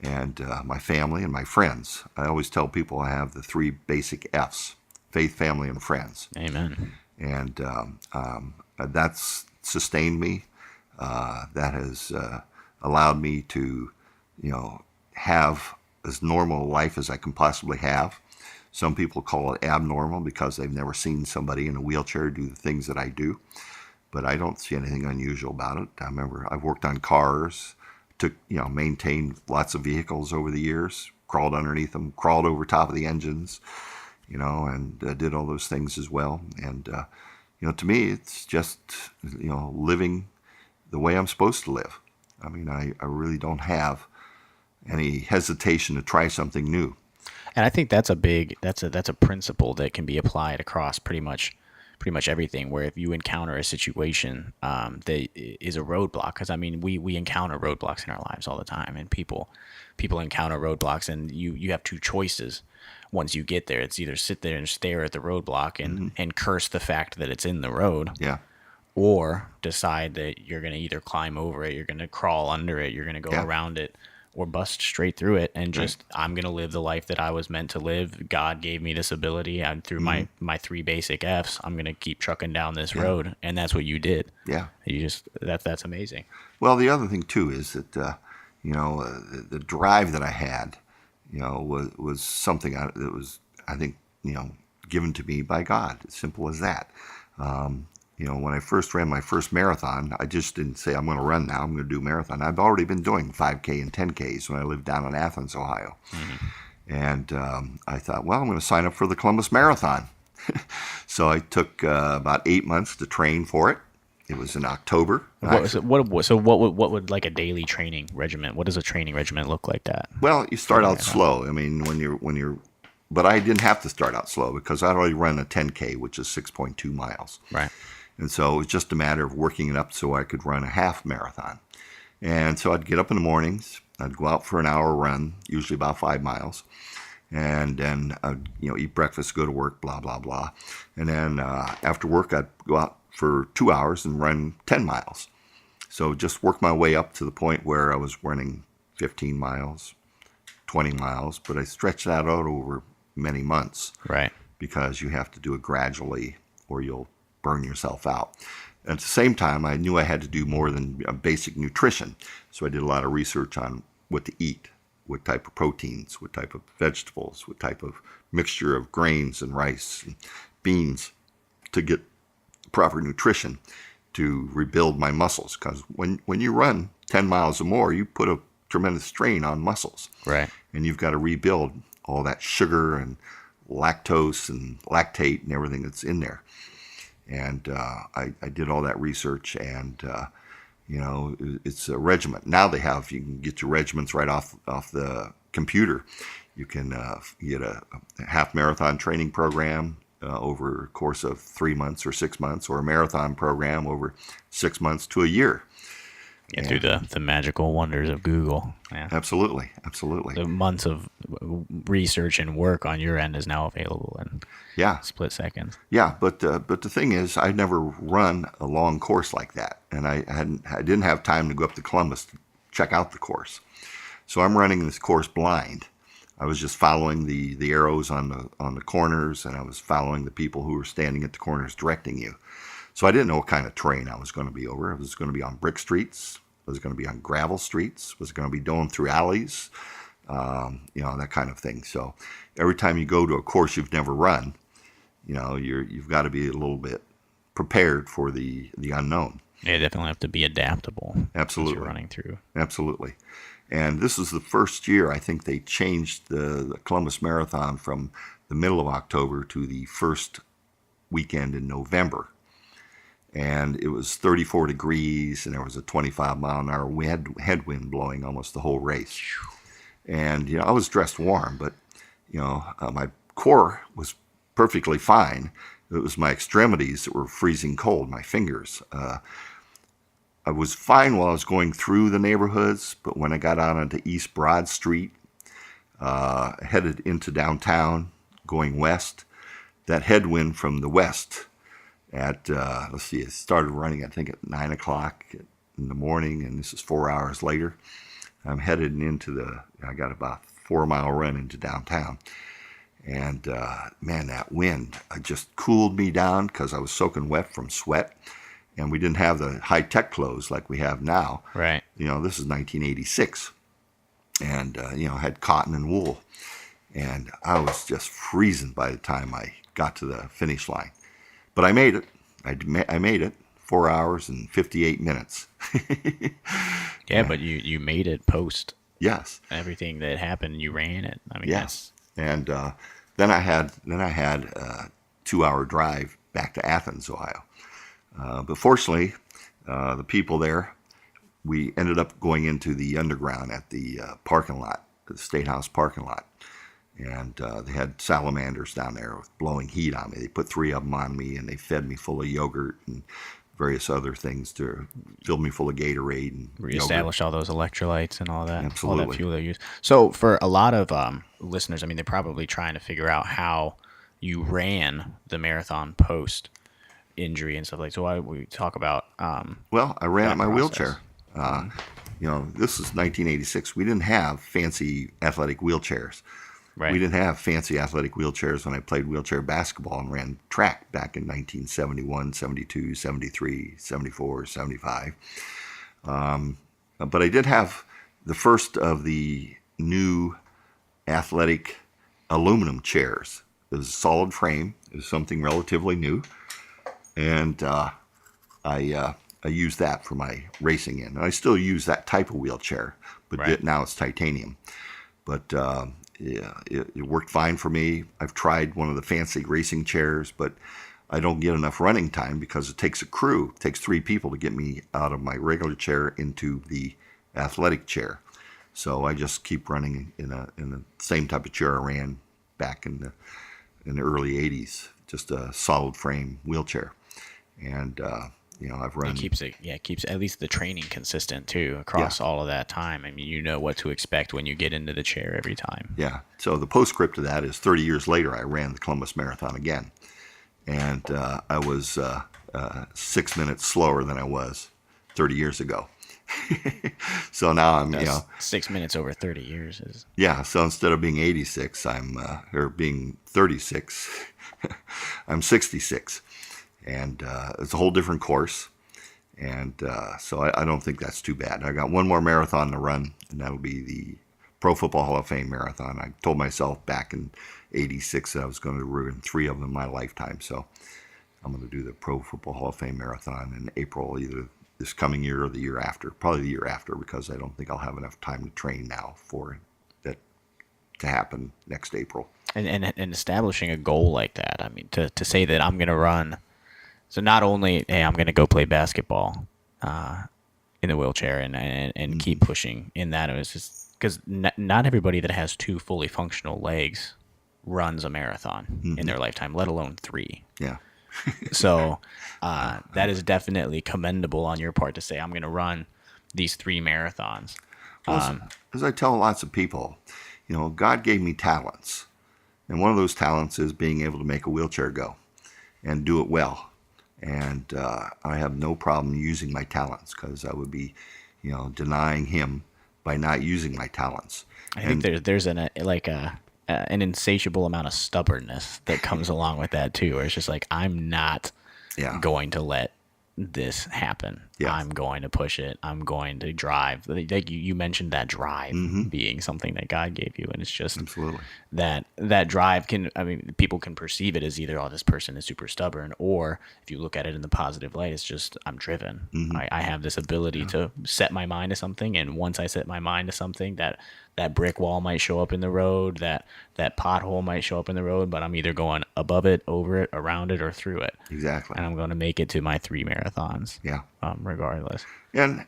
and my family and my friends. I always tell people I have the 3 basic F's: faith, family, and friends. Amen. And that's sustained me. That has allowed me to, have as normal a life as I can possibly have. Some people call it abnormal because they've never seen somebody in a wheelchair do the things that I do, but I don't see anything unusual about it. I remember I've worked on cars, maintained lots of vehicles over the years, crawled underneath them, crawled over top of the engines, and did all those things as well. And, to me, it's just, living the way I'm supposed to live. I mean, I really don't have any hesitation to try something new. And I think that's a principle that can be applied across pretty much everything. Where if you encounter a situation that is a roadblock, because I mean we encounter roadblocks in our lives all the time, and people encounter roadblocks, and you have 2 choices. Once you get there, it's either sit there and stare at the roadblock and curse the fact that it's in the road, Yeah. or decide that you're going to either climb over it, you're going to crawl under it, you're going to go Yeah. around it, or bust straight through it and just, Right. I'm going to live the life that I was meant to live. God gave me this ability, and through my 3 basic F's, I'm going to keep trucking down this road. And that's what you did. Yeah. You just, that's amazing. Well, the other thing too is that the drive that I had, was something that was, I think, given to me by God. As simple as that. When I first ran my first marathon, I just didn't say I'm going to run now. I'm going to do a marathon. I've already been doing 5K and 10Ks when I lived down in Athens, Ohio. And I thought, well, I'm going to sign up for the Columbus Marathon. So I took about 8 months to train for it. It was in October. What would like a daily training regimen? What does a training regimen look like that? Well, you start out slow. I mean, but I didn't have to start out slow because I'd already run a 10K, which is 6.2 miles. Right. And so it was just a matter of working it up so I could run a half marathon. And so I'd get up in the mornings. I'd go out for an hour run, usually about 5 miles. And then I'd, eat breakfast, go to work, blah, blah, blah. And then after work, I'd go out for 2 hours and run 10 miles. So just work my way up to the point where I was running 15 miles, 20 miles. But I stretched that out over many months. Right. Because you have to do it gradually or you'll burn yourself out. At the same time, I knew I had to do more than basic nutrition. So I did a lot of research on what to eat, what type of proteins, what type of vegetables, what type of mixture of grains and rice and beans to get proper nutrition to rebuild my muscles. Because when you run 10 miles or more, you put a tremendous strain on muscles. Right. And you've got to rebuild all that sugar and lactose and lactate and everything that's in there. And I did all that research, and it's a regimen. Now you can get your regimens right off the computer. You can get a half marathon training program over a course of 3 months or 6 months, or a marathon program over 6 months to a year. Yeah, through the magical wonders of Google. Yeah. Absolutely. The months of research and work on your end is now available in split seconds. Yeah, but the thing is, I'd never run a long course like that, and I didn't have time to go up to Columbus to check out the course. So I'm running this course blind. I was just following the arrows on the corners, and I was following the people who were standing at the corners directing you. So I didn't know what kind of terrain I was going to be over. I was going to be on brick streets. Was it going to be on gravel streets? Was it going to be going through alleys? That kind of thing. So every time you go to a course you've never run, you've got to be a little bit prepared for the unknown. Yeah, definitely have to be adaptable. Absolutely. As you're running through. Absolutely. And this is the first year I think they changed the Columbus Marathon from the middle of October to the first weekend in November. And it was 34 degrees, and there was a 25-mile-an-hour headwind blowing almost the whole race. And, I was dressed warm, but, my core was perfectly fine. It was my extremities that were freezing cold, my fingers. I was fine while I was going through the neighborhoods, but when I got out onto East Broad Street, headed into downtown, going west, that headwind from the west at, it started running, I think, at 9 o'clock in the morning, and this is 4 hours later. I'm headed I got about a 4-mile run into downtown. And, man, that wind just cooled me down because I was soaking wet from sweat. And we didn't have the high-tech clothes like we have now. Right. This is 1986. And, had cotton and wool. And I was just freezing by the time I got to the finish line. But I made it. I made it. 4 hours and 58 minutes. Yeah, but you made it post. Yes. Everything that happened, you ran it. I mean, yes. And then I had a 2-hour drive back to Athens, Ohio. But fortunately, the people there, we ended up going into the underground at the parking lot, the State House parking lot. And they had salamanders down there blowing heat on me. They put 3 of them on me, and they fed me full of yogurt and various other things to fill me full of Gatorade and reestablish all those electrolytes and all that. Absolutely. All that fuel they use. So for a lot of listeners, I mean, they're probably trying to figure out how you ran the marathon post injury and stuff like that. So why we talk about well, I ran at my process. wheelchair. This is 1986. We didn't have fancy athletic wheelchairs. Right. We didn't have fancy athletic wheelchairs when I played wheelchair basketball and ran track back in 1971, 72, 73, 74, 75. But I did have the first of the new athletic aluminum chairs. It was a solid frame. It was something relatively new. And I used that for my racing in. And I still use that type of wheelchair, but Right. now it's titanium. But yeah, it worked fine for me. I've tried one of the fancy racing chairs, but I don't get enough running time because it takes a crew. It takes 3 people to get me out of my regular chair into the athletic chair. So I just keep running in the same type of chair I ran back in the early 80s, just a solid frame wheelchair. And I've run. It keeps at least the training consistent too across all of that time. I mean, you know what to expect when you get into the chair every time. Yeah. So the postscript to that is 30 years later, I ran the Columbus Marathon again. And I was 6 minutes slower than I was 30 years ago. So now I'm, 6 minutes over 30 years is. Yeah. So instead of being 86, or being 36, I'm 66. And it's a whole different course. And so I don't think that's too bad. I got one more marathon to run, and that'll be the Pro Football Hall of Fame marathon. I told myself back in 86 that I was going to run 3 of them in my lifetime. So I'm going to do the Pro Football Hall of Fame marathon in April, either this coming year or the year after. Probably the year after, because I don't think I'll have enough time to train now for that to happen next April. And establishing a goal like that, I mean, to say that I'm going to run. So not only, hey, I'm going to go play basketball in the wheelchair and keep pushing in that. It was just because not everybody that has 2 fully functional legs runs a marathon in their lifetime, let alone 3. Yeah. So that is definitely commendable on your part to say, I'm going to run these 3 marathons. Well, as I tell lots of people, God gave me talents. And one of those talents is being able to make a wheelchair go and do it well. And I have no problem using my talents, because I would be, denying him by not using my talents. I think there's an insatiable amount of stubbornness that comes along with that too, where it's just like, I'm not going to let this happen. Yeah. I'm going to push it. I'm going to drive. Like you mentioned that drive being something that God gave you, and it's just Absolutely. that drive can. I mean, people can perceive it as either, oh, this person is super stubborn, or if you look at it in the positive light, it's just I'm driven. I have this ability to set my mind to something, and once I set my mind to something, that brick wall might show up in the road, that pothole might show up in the road, but I'm either going above it, over it, around it, or through it. Exactly. And I'm going to make it to my 3 marathons. Yeah. Regardless. And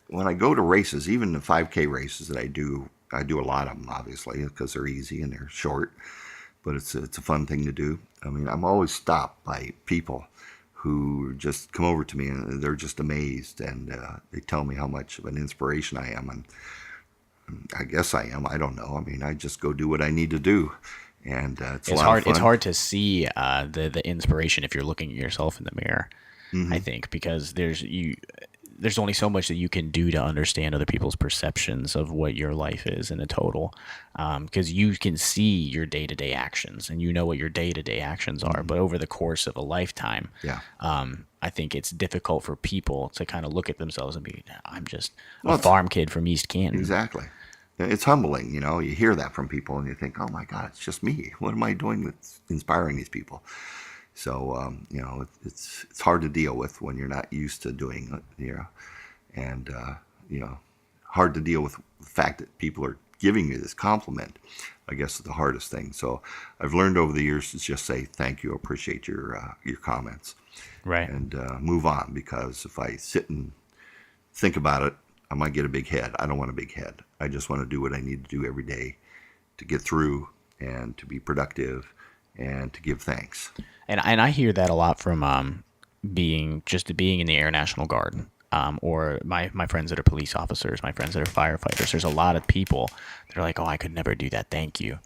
when I go to races, even the 5K races that I do a lot of them, obviously, because they're easy and they're short. But it's a fun thing to do. I mean, I'm always stopped by people who just come over to me and they're just amazed, and they tell me how much of an inspiration I am. And I guess I am. I don't know. I mean, I just go do what I need to do, and it's a lot hard. of fun. It's hard to see the inspiration if you're looking at yourself in the mirror. I think because there's only so much that you can do to understand other people's perceptions of what your life is in a total, because you can see your day-to-day actions and you know what your day-to-day actions are, but over the course of a lifetime, I think it's difficult for people to kind of look at themselves and be, I'm just a farm kid from East Canton. Exactly. It's humbling, you hear that from people and you think, oh my God, it's just me. What am I doing that's inspiring these people? So, it's hard to deal with when you're not used to doing it, and, hard to deal with the fact that people are giving you this compliment, I guess, is the hardest thing. So I've learned over the years to just say, thank you, appreciate your comments. Right. And move on, because if I sit and think about it, I might get a big head. I don't want a big head. I just want to do what I need to do every day to get through and to be productive and to give thanks. And I hear that a lot from being in the Air National Guard, or my friends that are police officers, my friends that are firefighters. There's a lot of people that are like, oh, I could never do that. Thank you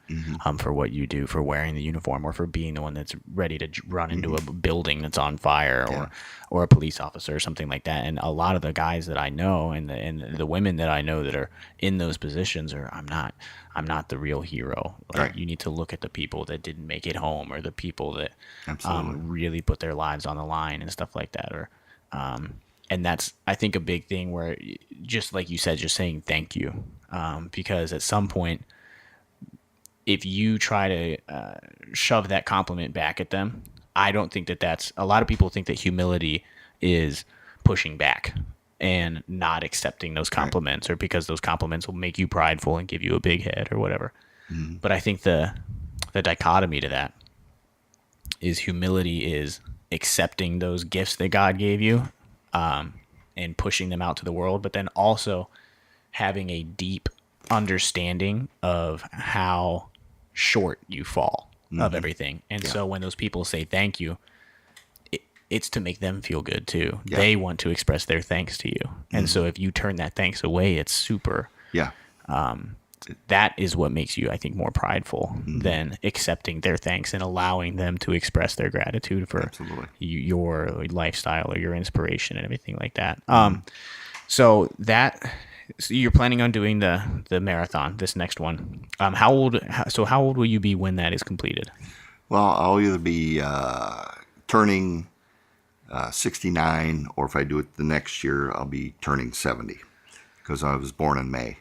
for what you do, for wearing the uniform, or for being the one that's ready to run into a building that's on fire, or a police officer or something like that. And a lot of the guys that I know and the women that I know that are in those positions are, I'm not the real hero. Like, you need to look at the people that didn't make it home, or the people that really put their lives on the line and stuff like that. Or and that's, I think, a big thing where, just like you said, just saying thank you, because at some point, if you try to shove that compliment back at them, I don't think that's, a lot of people think that humility is pushing back and not accepting those compliments, or because those compliments will make you prideful and give you a big head or whatever. But I think the dichotomy to that is humility is accepting those gifts that God gave you, and pushing them out to the world, but then also having a deep understanding of how short you fall of everything. And so when those people say thank you, it's to make them feel good too. They want to express their thanks to you. And so if you turn that thanks away, it's super. That is what makes you, I think, more prideful than accepting their thanks and allowing them to express their gratitude for your lifestyle or your inspiration and everything like that. So you're planning on doing the marathon, this next one. How old will you be when that is completed? Well, I'll either be turning 69, or if I do it the next year, I'll be turning 70, because I was born in May.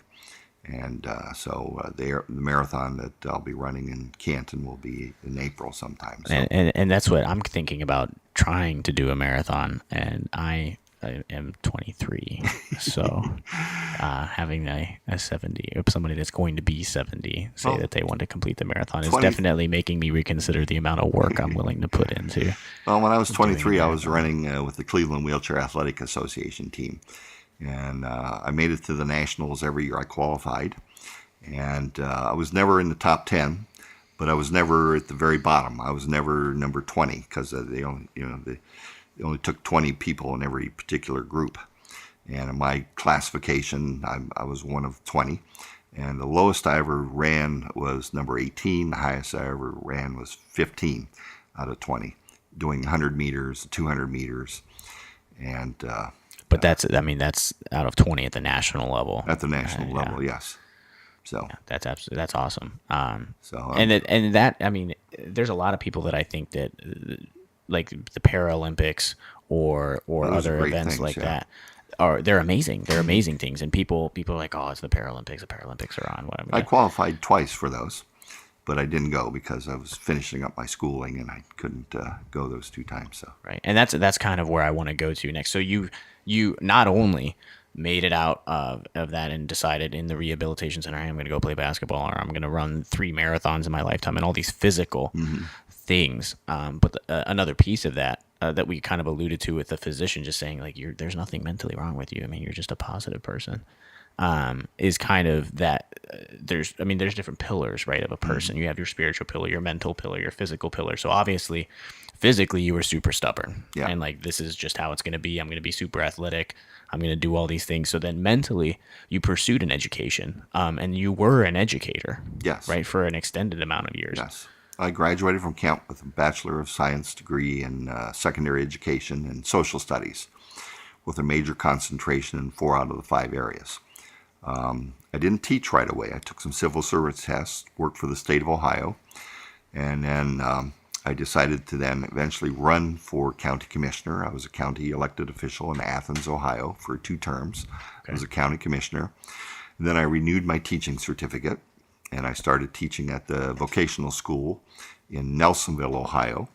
And so the marathon that I'll be running in Canton will be in April sometime. So. And that's what I'm thinking about, trying to do a marathon. And I am 23. So having a 70, or somebody that's going to be 70 say that they want to complete the marathon is definitely making me reconsider the amount of work I'm willing to put into. Well, when I was 23, I was running with the Cleveland Wheelchair Athletic Association team. And I made it to the Nationals every year I qualified. And I was never in the top 10, but I was never at the very bottom. I was never number 20, because they only took 20 people in every particular group. And in my classification, I was one of 20. And the lowest I ever ran was number 18. The highest I ever ran was 15 out of 20, doing 100 meters, 200 meters. And but that's out of 20 at the national level. At the national level, yes. So that's awesome. So and that, I mean, there's a lot of people that I think that like the Paralympics or Those are other great events things, like yeah. that. They're amazing. They're amazing things, and people are like, oh, it's the Paralympics. The Paralympics are on. Whatever. I qualified twice for those, but I didn't go because I was finishing up my schooling and I couldn't go those 2 times. So Right, and that's kind of where I want to go to next. So you not only made it out of that and decided in the rehabilitation center, hey, I'm going to go play basketball, or I'm going to run 3 marathons in my lifetime, and all these physical things. But another piece of that that we kind of alluded to with the physician just saying like there's nothing mentally wrong with you. I mean, you're just a positive person. Is kind of that there's different pillars, right, of a person. You have your spiritual pillar, your mental pillar, your physical pillar. So obviously physically you were super stubborn, Yeah. and like, this is just how it's going to be. I'm going to be super athletic. I'm going to do all these things. So then mentally you pursued an education, and you were an educator, yes, right, for an extended amount of years. yes. I graduated from Kent with a Bachelor of Science degree in secondary education and social studies with a major concentration in 4 out of the 5 areas. I didn't teach right away. I took some civil service tests, worked for the state of Ohio, and then I decided to then eventually run for county commissioner. I was a county elected official in Athens, Ohio for 2 terms. I was a county commissioner. And then I renewed my teaching certificate, and I started teaching at the vocational school in Nelsonville, Ohio.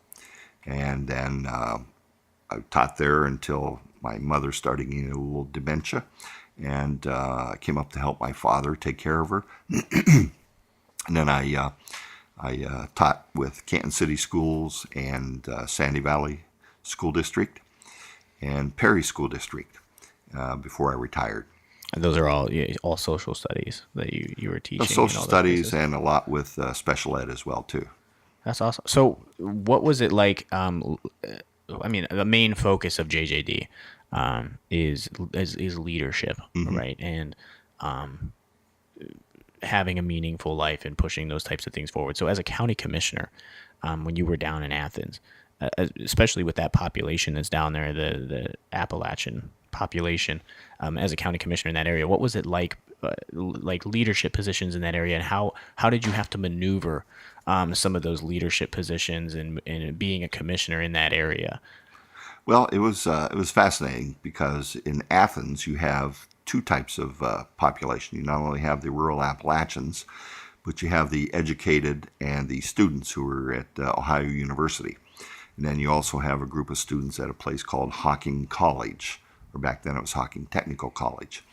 And then I taught there until my mother started getting a little dementia, and I came up to help my father take care of her. And then I taught with Canton City Schools and Sandy Valley School District and Perry School District before I retired. And those are all social studies that you were teaching. Social studies and a lot with special ed as well too. That's awesome. So what was it like? I mean, the main focus of JJD is leadership, right? And having a meaningful life and pushing those types of things forward. So as a county commissioner, when you were down in Athens, especially with that population that's down there, the Appalachian population, as a county commissioner in that area, what was it like leadership positions in that area, and how did you have to maneuver some of those leadership positions and being a commissioner in that area? Well, it was fascinating because in Athens you have 2 types of population. You not only have the rural Appalachians, but you have the educated and the students who are at Ohio University. And then you also have a group of students at a place called Hocking College, or back then it was Hocking Technical College.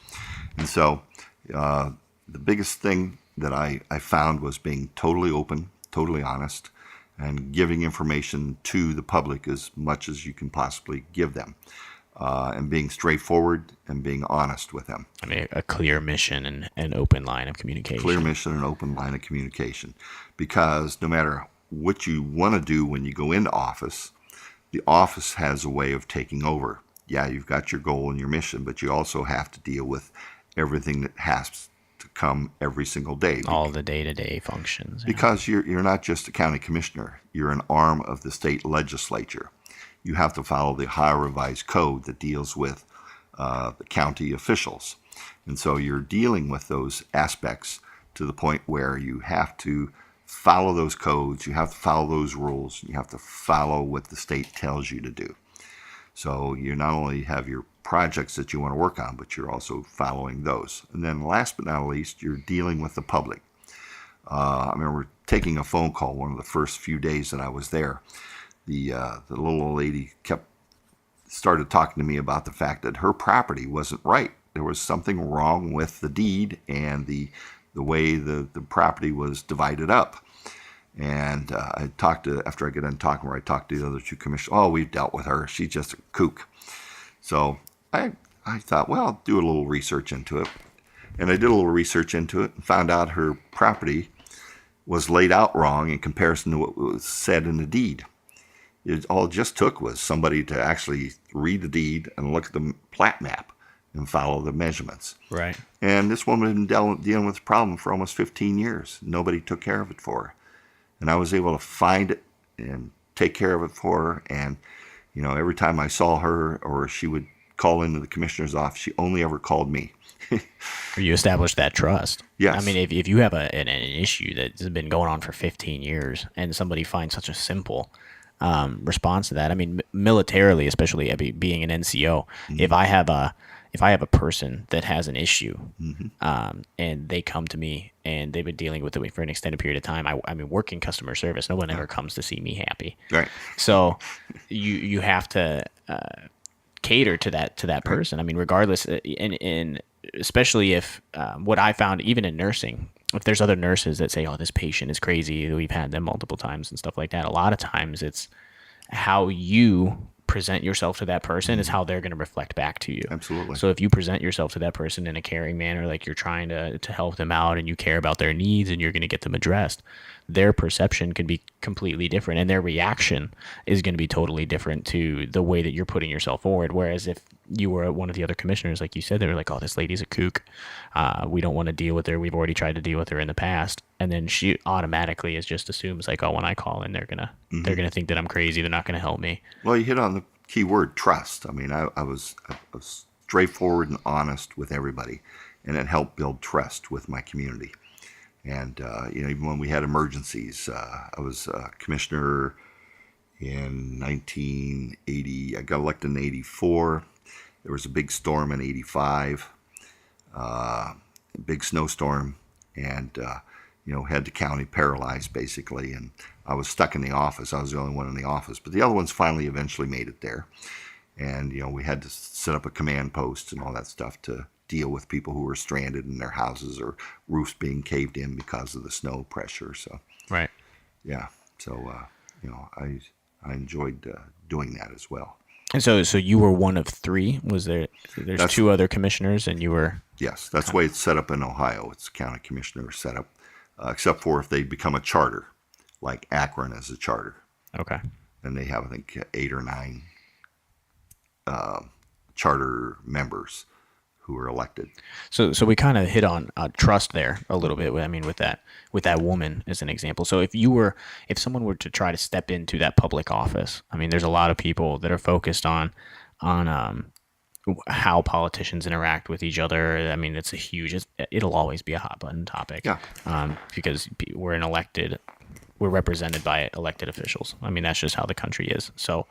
And so the biggest thing that I found was being totally open, totally honest, and giving information to the public as much as you can possibly give them, and being straightforward and being honest with them. I mean, a clear mission and an open line of communication. Clear mission and open line of communication. Because no matter what you want to do when you go into office, the office has a way of taking over. Yeah, you've got your goal and your mission, but you also have to deal with everything that has to come every single day. All the day-to-day functions. Because you're not just a county commissioner. You're an arm of the state legislature. You have to follow the Ohio Revised Code that deals with the county officials. And so you're dealing with those aspects to the point where you have to follow those codes, you have to follow those rules, you have to follow what the state tells you to do. So you not only have your projects that you want to work on, but you're also following those. And then last but not least, you're dealing with the public. I remember taking a phone call one of the first few days that I was there. The little old lady started talking to me about the fact that her property wasn't right. There was something wrong with the deed and the way the property was divided up. And I talked to, after I get done talking, where I talked to the other 2 commissioners. Oh, we've dealt with her. She's just a kook. So I thought, well, I'll do a little research into it. And I did a little research into it and found out her property was laid out wrong in comparison to what was said in the deed. All it just took was somebody to actually read the deed and look at the plat map and follow the measurements. Right. And this woman had been dealing with the problem for almost 15 years. Nobody took care of it for her. And I was able to find it and take care of it for her. And, you know, every time I saw her or she would call into the commissioner's office, she only ever called me. You established that trust. Yes. I mean, if you have an issue that's been going on for 15 years and somebody finds such a simple response to that. I mean, militarily, especially being an NCO, if I have a person that has an issue, and they come to me and they've been dealing with it for an extended period of time, I mean, working customer service, no one ever comes to see me happy. Right. So you have to cater to that person. I mean, regardless, and especially if what I found, even in nursing, if there's other nurses that say, "Oh, this patient is crazy," we've had them multiple times and stuff like that. A lot of times, it's how you present yourself to that person is how they're going to reflect back to you. Absolutely. So if you present yourself to that person in a caring manner, like you're trying to help them out and you care about their needs and you're going to get them addressed, their perception can be completely different and their reaction is going to be totally different to the way that you're putting yourself forward. Whereas if you were one of the other commissioners, like you said, they were like, "Oh, this lady's a kook. We don't want to deal with her. We've already tried to deal with her in the past." And then she automatically is just assumes like, "Oh, when I call in, they're gonna think that I'm crazy. They're not gonna help me." Well, you hit on the key word, trust. I mean, I was straightforward and honest with everybody, and it helped build trust with my community. And even when we had emergencies, I was commissioner in 1980. I got elected in 84. There was a big storm in 85, a big snowstorm, and had the county paralyzed basically. And I was stuck in the office. I was the only one in the office, but the other ones finally eventually made it there. And we had to set up a command post and all that stuff to deal with people who were stranded in their houses or roofs being caved in because of the snow pressure. So Right. yeah, so I enjoyed doing that as well. And so you were one of three. There's two other commissioners, and you were. Yes, that's the way it's set up in Ohio. It's county commissioner setup, except for if they become a charter, like Akron is a charter. Okay. And they have, I think, 8 or 9 charter members who are elected. So we kind of hit on trust there a little bit. I mean, with that woman as an example. So if someone were to try to step into that public office, I mean, there's a lot of people that are focused on how politicians interact with each other. I mean, it'll always be a hot button topic. Yeah. Because we're represented by elected officials. I mean, that's just how the country is. So,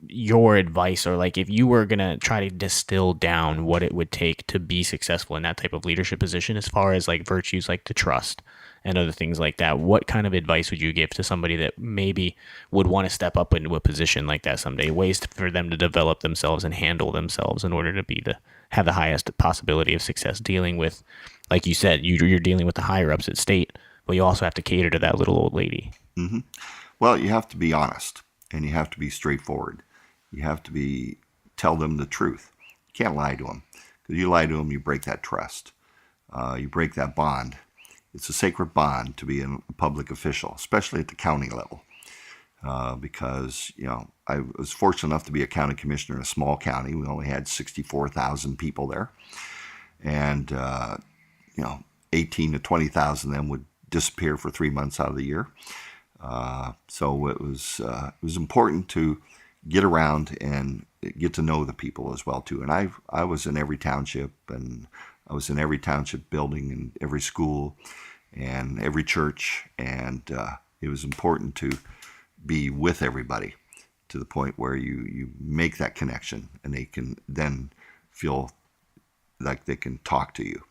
your advice, or like if you were going to try to distill down what it would take to be successful in that type of leadership position, as far as like virtues like the trust and other things like that, what kind of advice would you give to somebody that maybe would want to step up into a position like that someday? Ways for them to develop themselves and handle themselves in order to have the highest possibility of success dealing with, like you said, you're dealing with the higher ups at state, but you also have to cater to that little old lady. Mm-hmm. Well, you have to be honest and you have to be straightforward. You have to tell them the truth. You can't lie to them, because you lie to them, you break that trust. You break that bond. It's a sacred bond to be a public official, especially at the county level, because I was fortunate enough to be a county commissioner in a small county. We only had 64,000 people there, and 18 to 20,000 of them would disappear for 3 months out of the year. So it was important to get around and get to know the people as well too. And I was in every township, and I was in every township building and every school and every church, and it was important to be with everybody to the point where you make that connection and they can then feel like they can talk to you.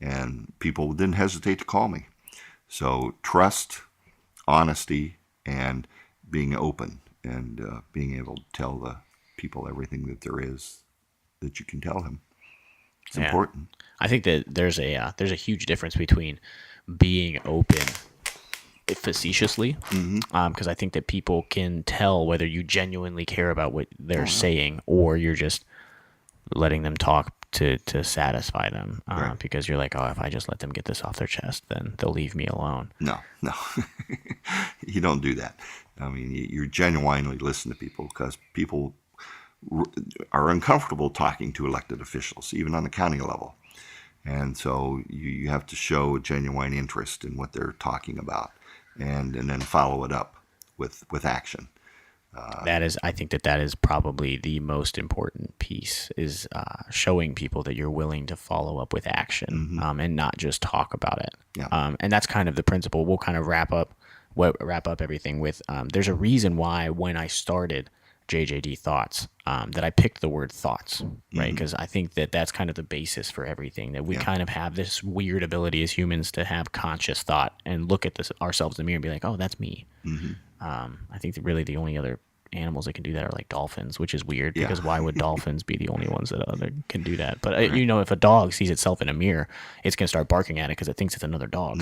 And people didn't hesitate to call me. So trust, honesty, and being open, and being able to tell the people everything that there is that you can tell them. It's important. I think that there's a huge difference between being open facetiously, because I think that people can tell whether you genuinely care about what they're saying, or you're just letting them talk to satisfy them, Right. because you're like, oh, if I just let them get this off their chest, then they'll leave me alone. No, you don't do that. I mean, you genuinely listen to people, because people are uncomfortable talking to elected officials, even on the county level. And so you have to show a genuine interest in what they're talking about, and then follow it up with action. I think that is probably the most important piece, is showing people that you're willing to follow up with action, and not just talk about it. Yeah. And that's kind of the principle. We'll kind of wrap up wrap up everything with, there's a reason why when I started JJD Thoughts, that I picked the word thoughts, right? Because I think that that's kind of the basis for everything, that we kind of have this weird ability as humans to have conscious thought and look at ourselves in the mirror and be like, oh, that's me. I think that really the only other animals that can do that are like dolphins, which is weird because why would dolphins be the only ones that can do that? But if a dog sees itself in a mirror, it's going to start barking at it because it thinks it's another dog.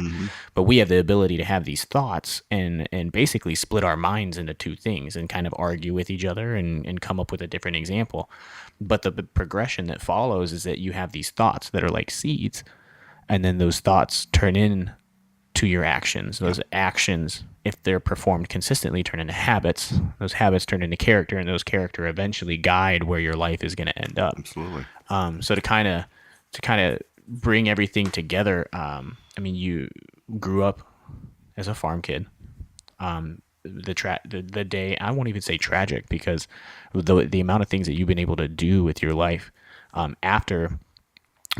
But we have the ability to have these thoughts and basically split our minds into two things and kind of argue with each other and come up with a different example. But the progression that follows is that you have these thoughts that are like seeds, and then those thoughts turn in to your actions. Those actions, if they're performed consistently, turn into habits. Those habits turn into character, and those character eventually guide where your life is going to end up. Absolutely. So to kind of bring everything together, you grew up as a farm kid. The day, I won't even say tragic, because the amount of things that you've been able to do with your life after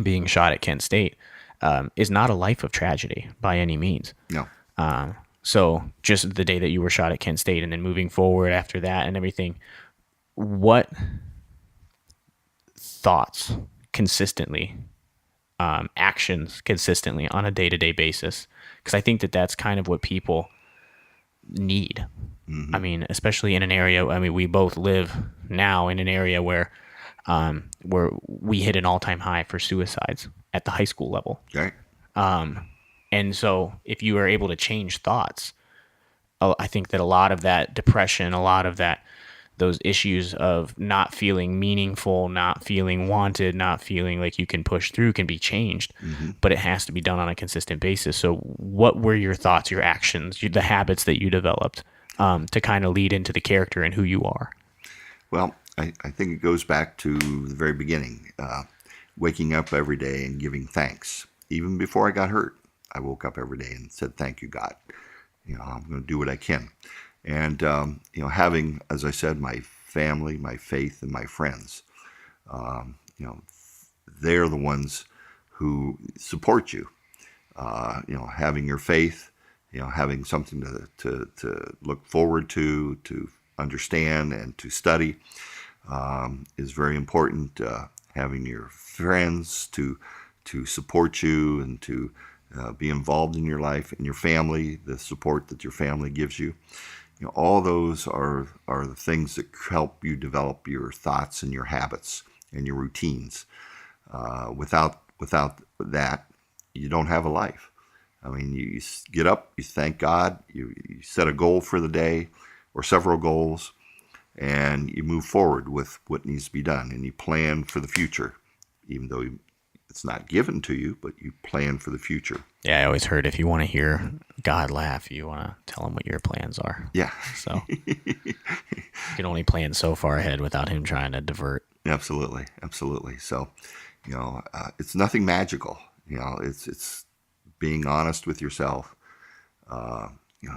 being shot at Kent State is not a life of tragedy by any means. No. So just the day that you were shot at Kent State and then moving forward after that and everything, what thoughts consistently, actions consistently on a day-to-day basis? Because I think that that's kind of what people need. Especially in an area, we both live now in an area where we hit an all-time high for suicides at the high school level. Okay. And so if you are able to change thoughts, I think that a lot of that depression, a lot of those issues of not feeling meaningful, not feeling wanted, not feeling like you can push through can be changed, but it has to be done on a consistent basis. So what were your thoughts, your actions, the habits that you developed to kind of lead into the character and who you are? Well, I think it goes back to the very beginning, waking up every day and giving thanks. Even before I got hurt, I woke up every day and said, thank you, God. I'm going to do what I can. And, having, as I said, my family, my faith, and my friends, they're the ones who support you. Having your faith, having something to look forward to understand and to study is very important. Having your friends to support you and to be involved in your life and your family, the support that your family gives you. All those are the things that help you develop your thoughts and your habits and your routines. Without that, you don't have a life. You get up, you thank God, you set a goal for the day or several goals, and you move forward with what needs to be done, and you plan for the future, even though it's not given to you, but you plan for the future. Yeah, I always heard if you want to hear God laugh, you want to tell him what your plans are. Yeah. So you can only plan so far ahead without him trying to divert. Absolutely. So, it's nothing magical. It's being honest with yourself,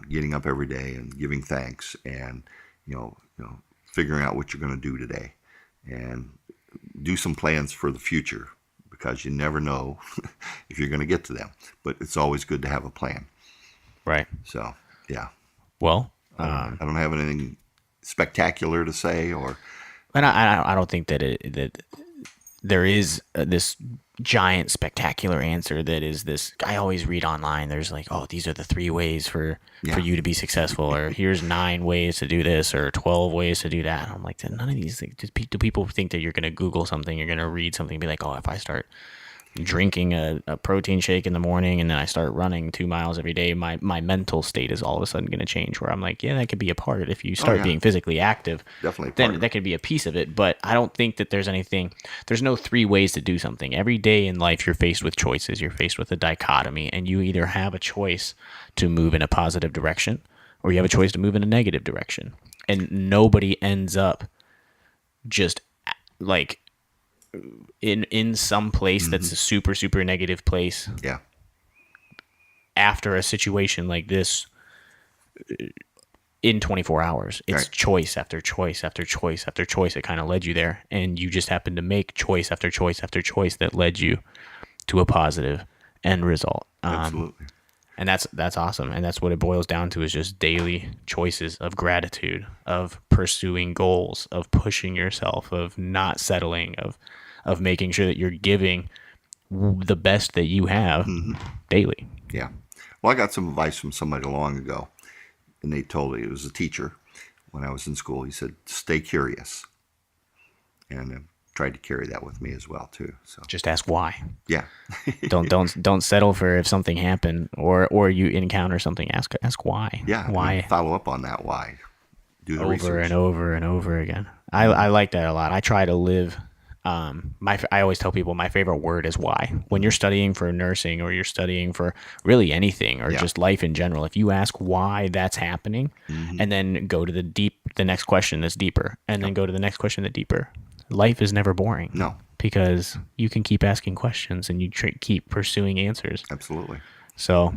getting up every day and giving thanks, and, figuring out what you're going to do today, and do some plans for the future, because you never know if you're going to get to them. But it's always good to have a plan. Right. So, yeah. Well, I don't have anything spectacular to say, and I don't think that there is this giant spectacular answer that is this. I always read online, there's like, oh, these are the 3 ways for you to be successful, or here's 9 ways to do this, or 12 ways to do that. And I'm like, none of these things, do people think that you're going to Google something, you're going to read something and be like, oh, if I start drinking a protein shake in the morning and then I start running 2 miles every day, my mental state is all of a sudden going to change, where I'm like, yeah, that could be a part of it. If you start being physically active, definitely then that could be a piece of it. But I don't think that there's no 3 ways to do something. Every day in life, you're faced with choices. You're faced with a dichotomy, and you either have a choice to move in a positive direction, or you have a choice to move in a negative direction. And nobody ends up just like in some place that's a super, super negative place. Yeah. After a situation like this, in 24 hours, it's choice after choice after choice after choice that kind of led you there, and you just happened to make choice after choice after choice that led you to a positive end result. Absolutely. And that's awesome. And that's what it boils down to, is just daily choices of gratitude, of pursuing goals, of pushing yourself, of not settling, of making sure that you're giving the best that you have daily. Yeah. Well, I got some advice from somebody long ago, and they told me, it was a teacher when I was in school. He said, stay curious. And I tried to carry that with me as well, too. So Just ask why. yeah. Don't settle for if something happened or you encounter something. Ask why. Yeah. Why? And follow up on that why. Do the Over research. and over and over again. I like that a lot. I try to live. I always tell people my favorite word is why. When you're studying for nursing, or you're studying for really anything, or just life in general, if you ask why that's happening, and then go to the next question that's deeper, and then go to the next question that's deeper, life is never boring. No. Because you can keep asking questions and you keep pursuing answers. Absolutely. So,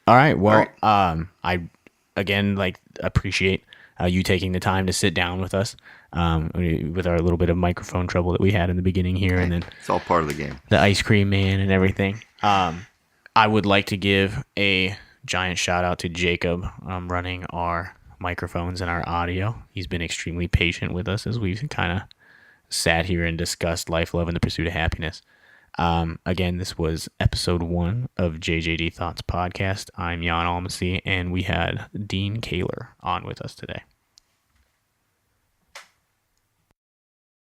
all right. Well, All right. I again appreciate you taking the time to sit down with us, with our little bit of microphone trouble that we had in the beginning here, and then It's all part of the game. the ice cream man and everything. I would like to give a giant shout out to Jacob, running our microphones and our audio. He's been extremely patient with us as we've kind of sat here and discussed life, love, and the pursuit of happiness. Again, this was episode 1 of JJD Thoughts Podcast. I'm Jan Almasy, and we had Dean Kahler on with us today.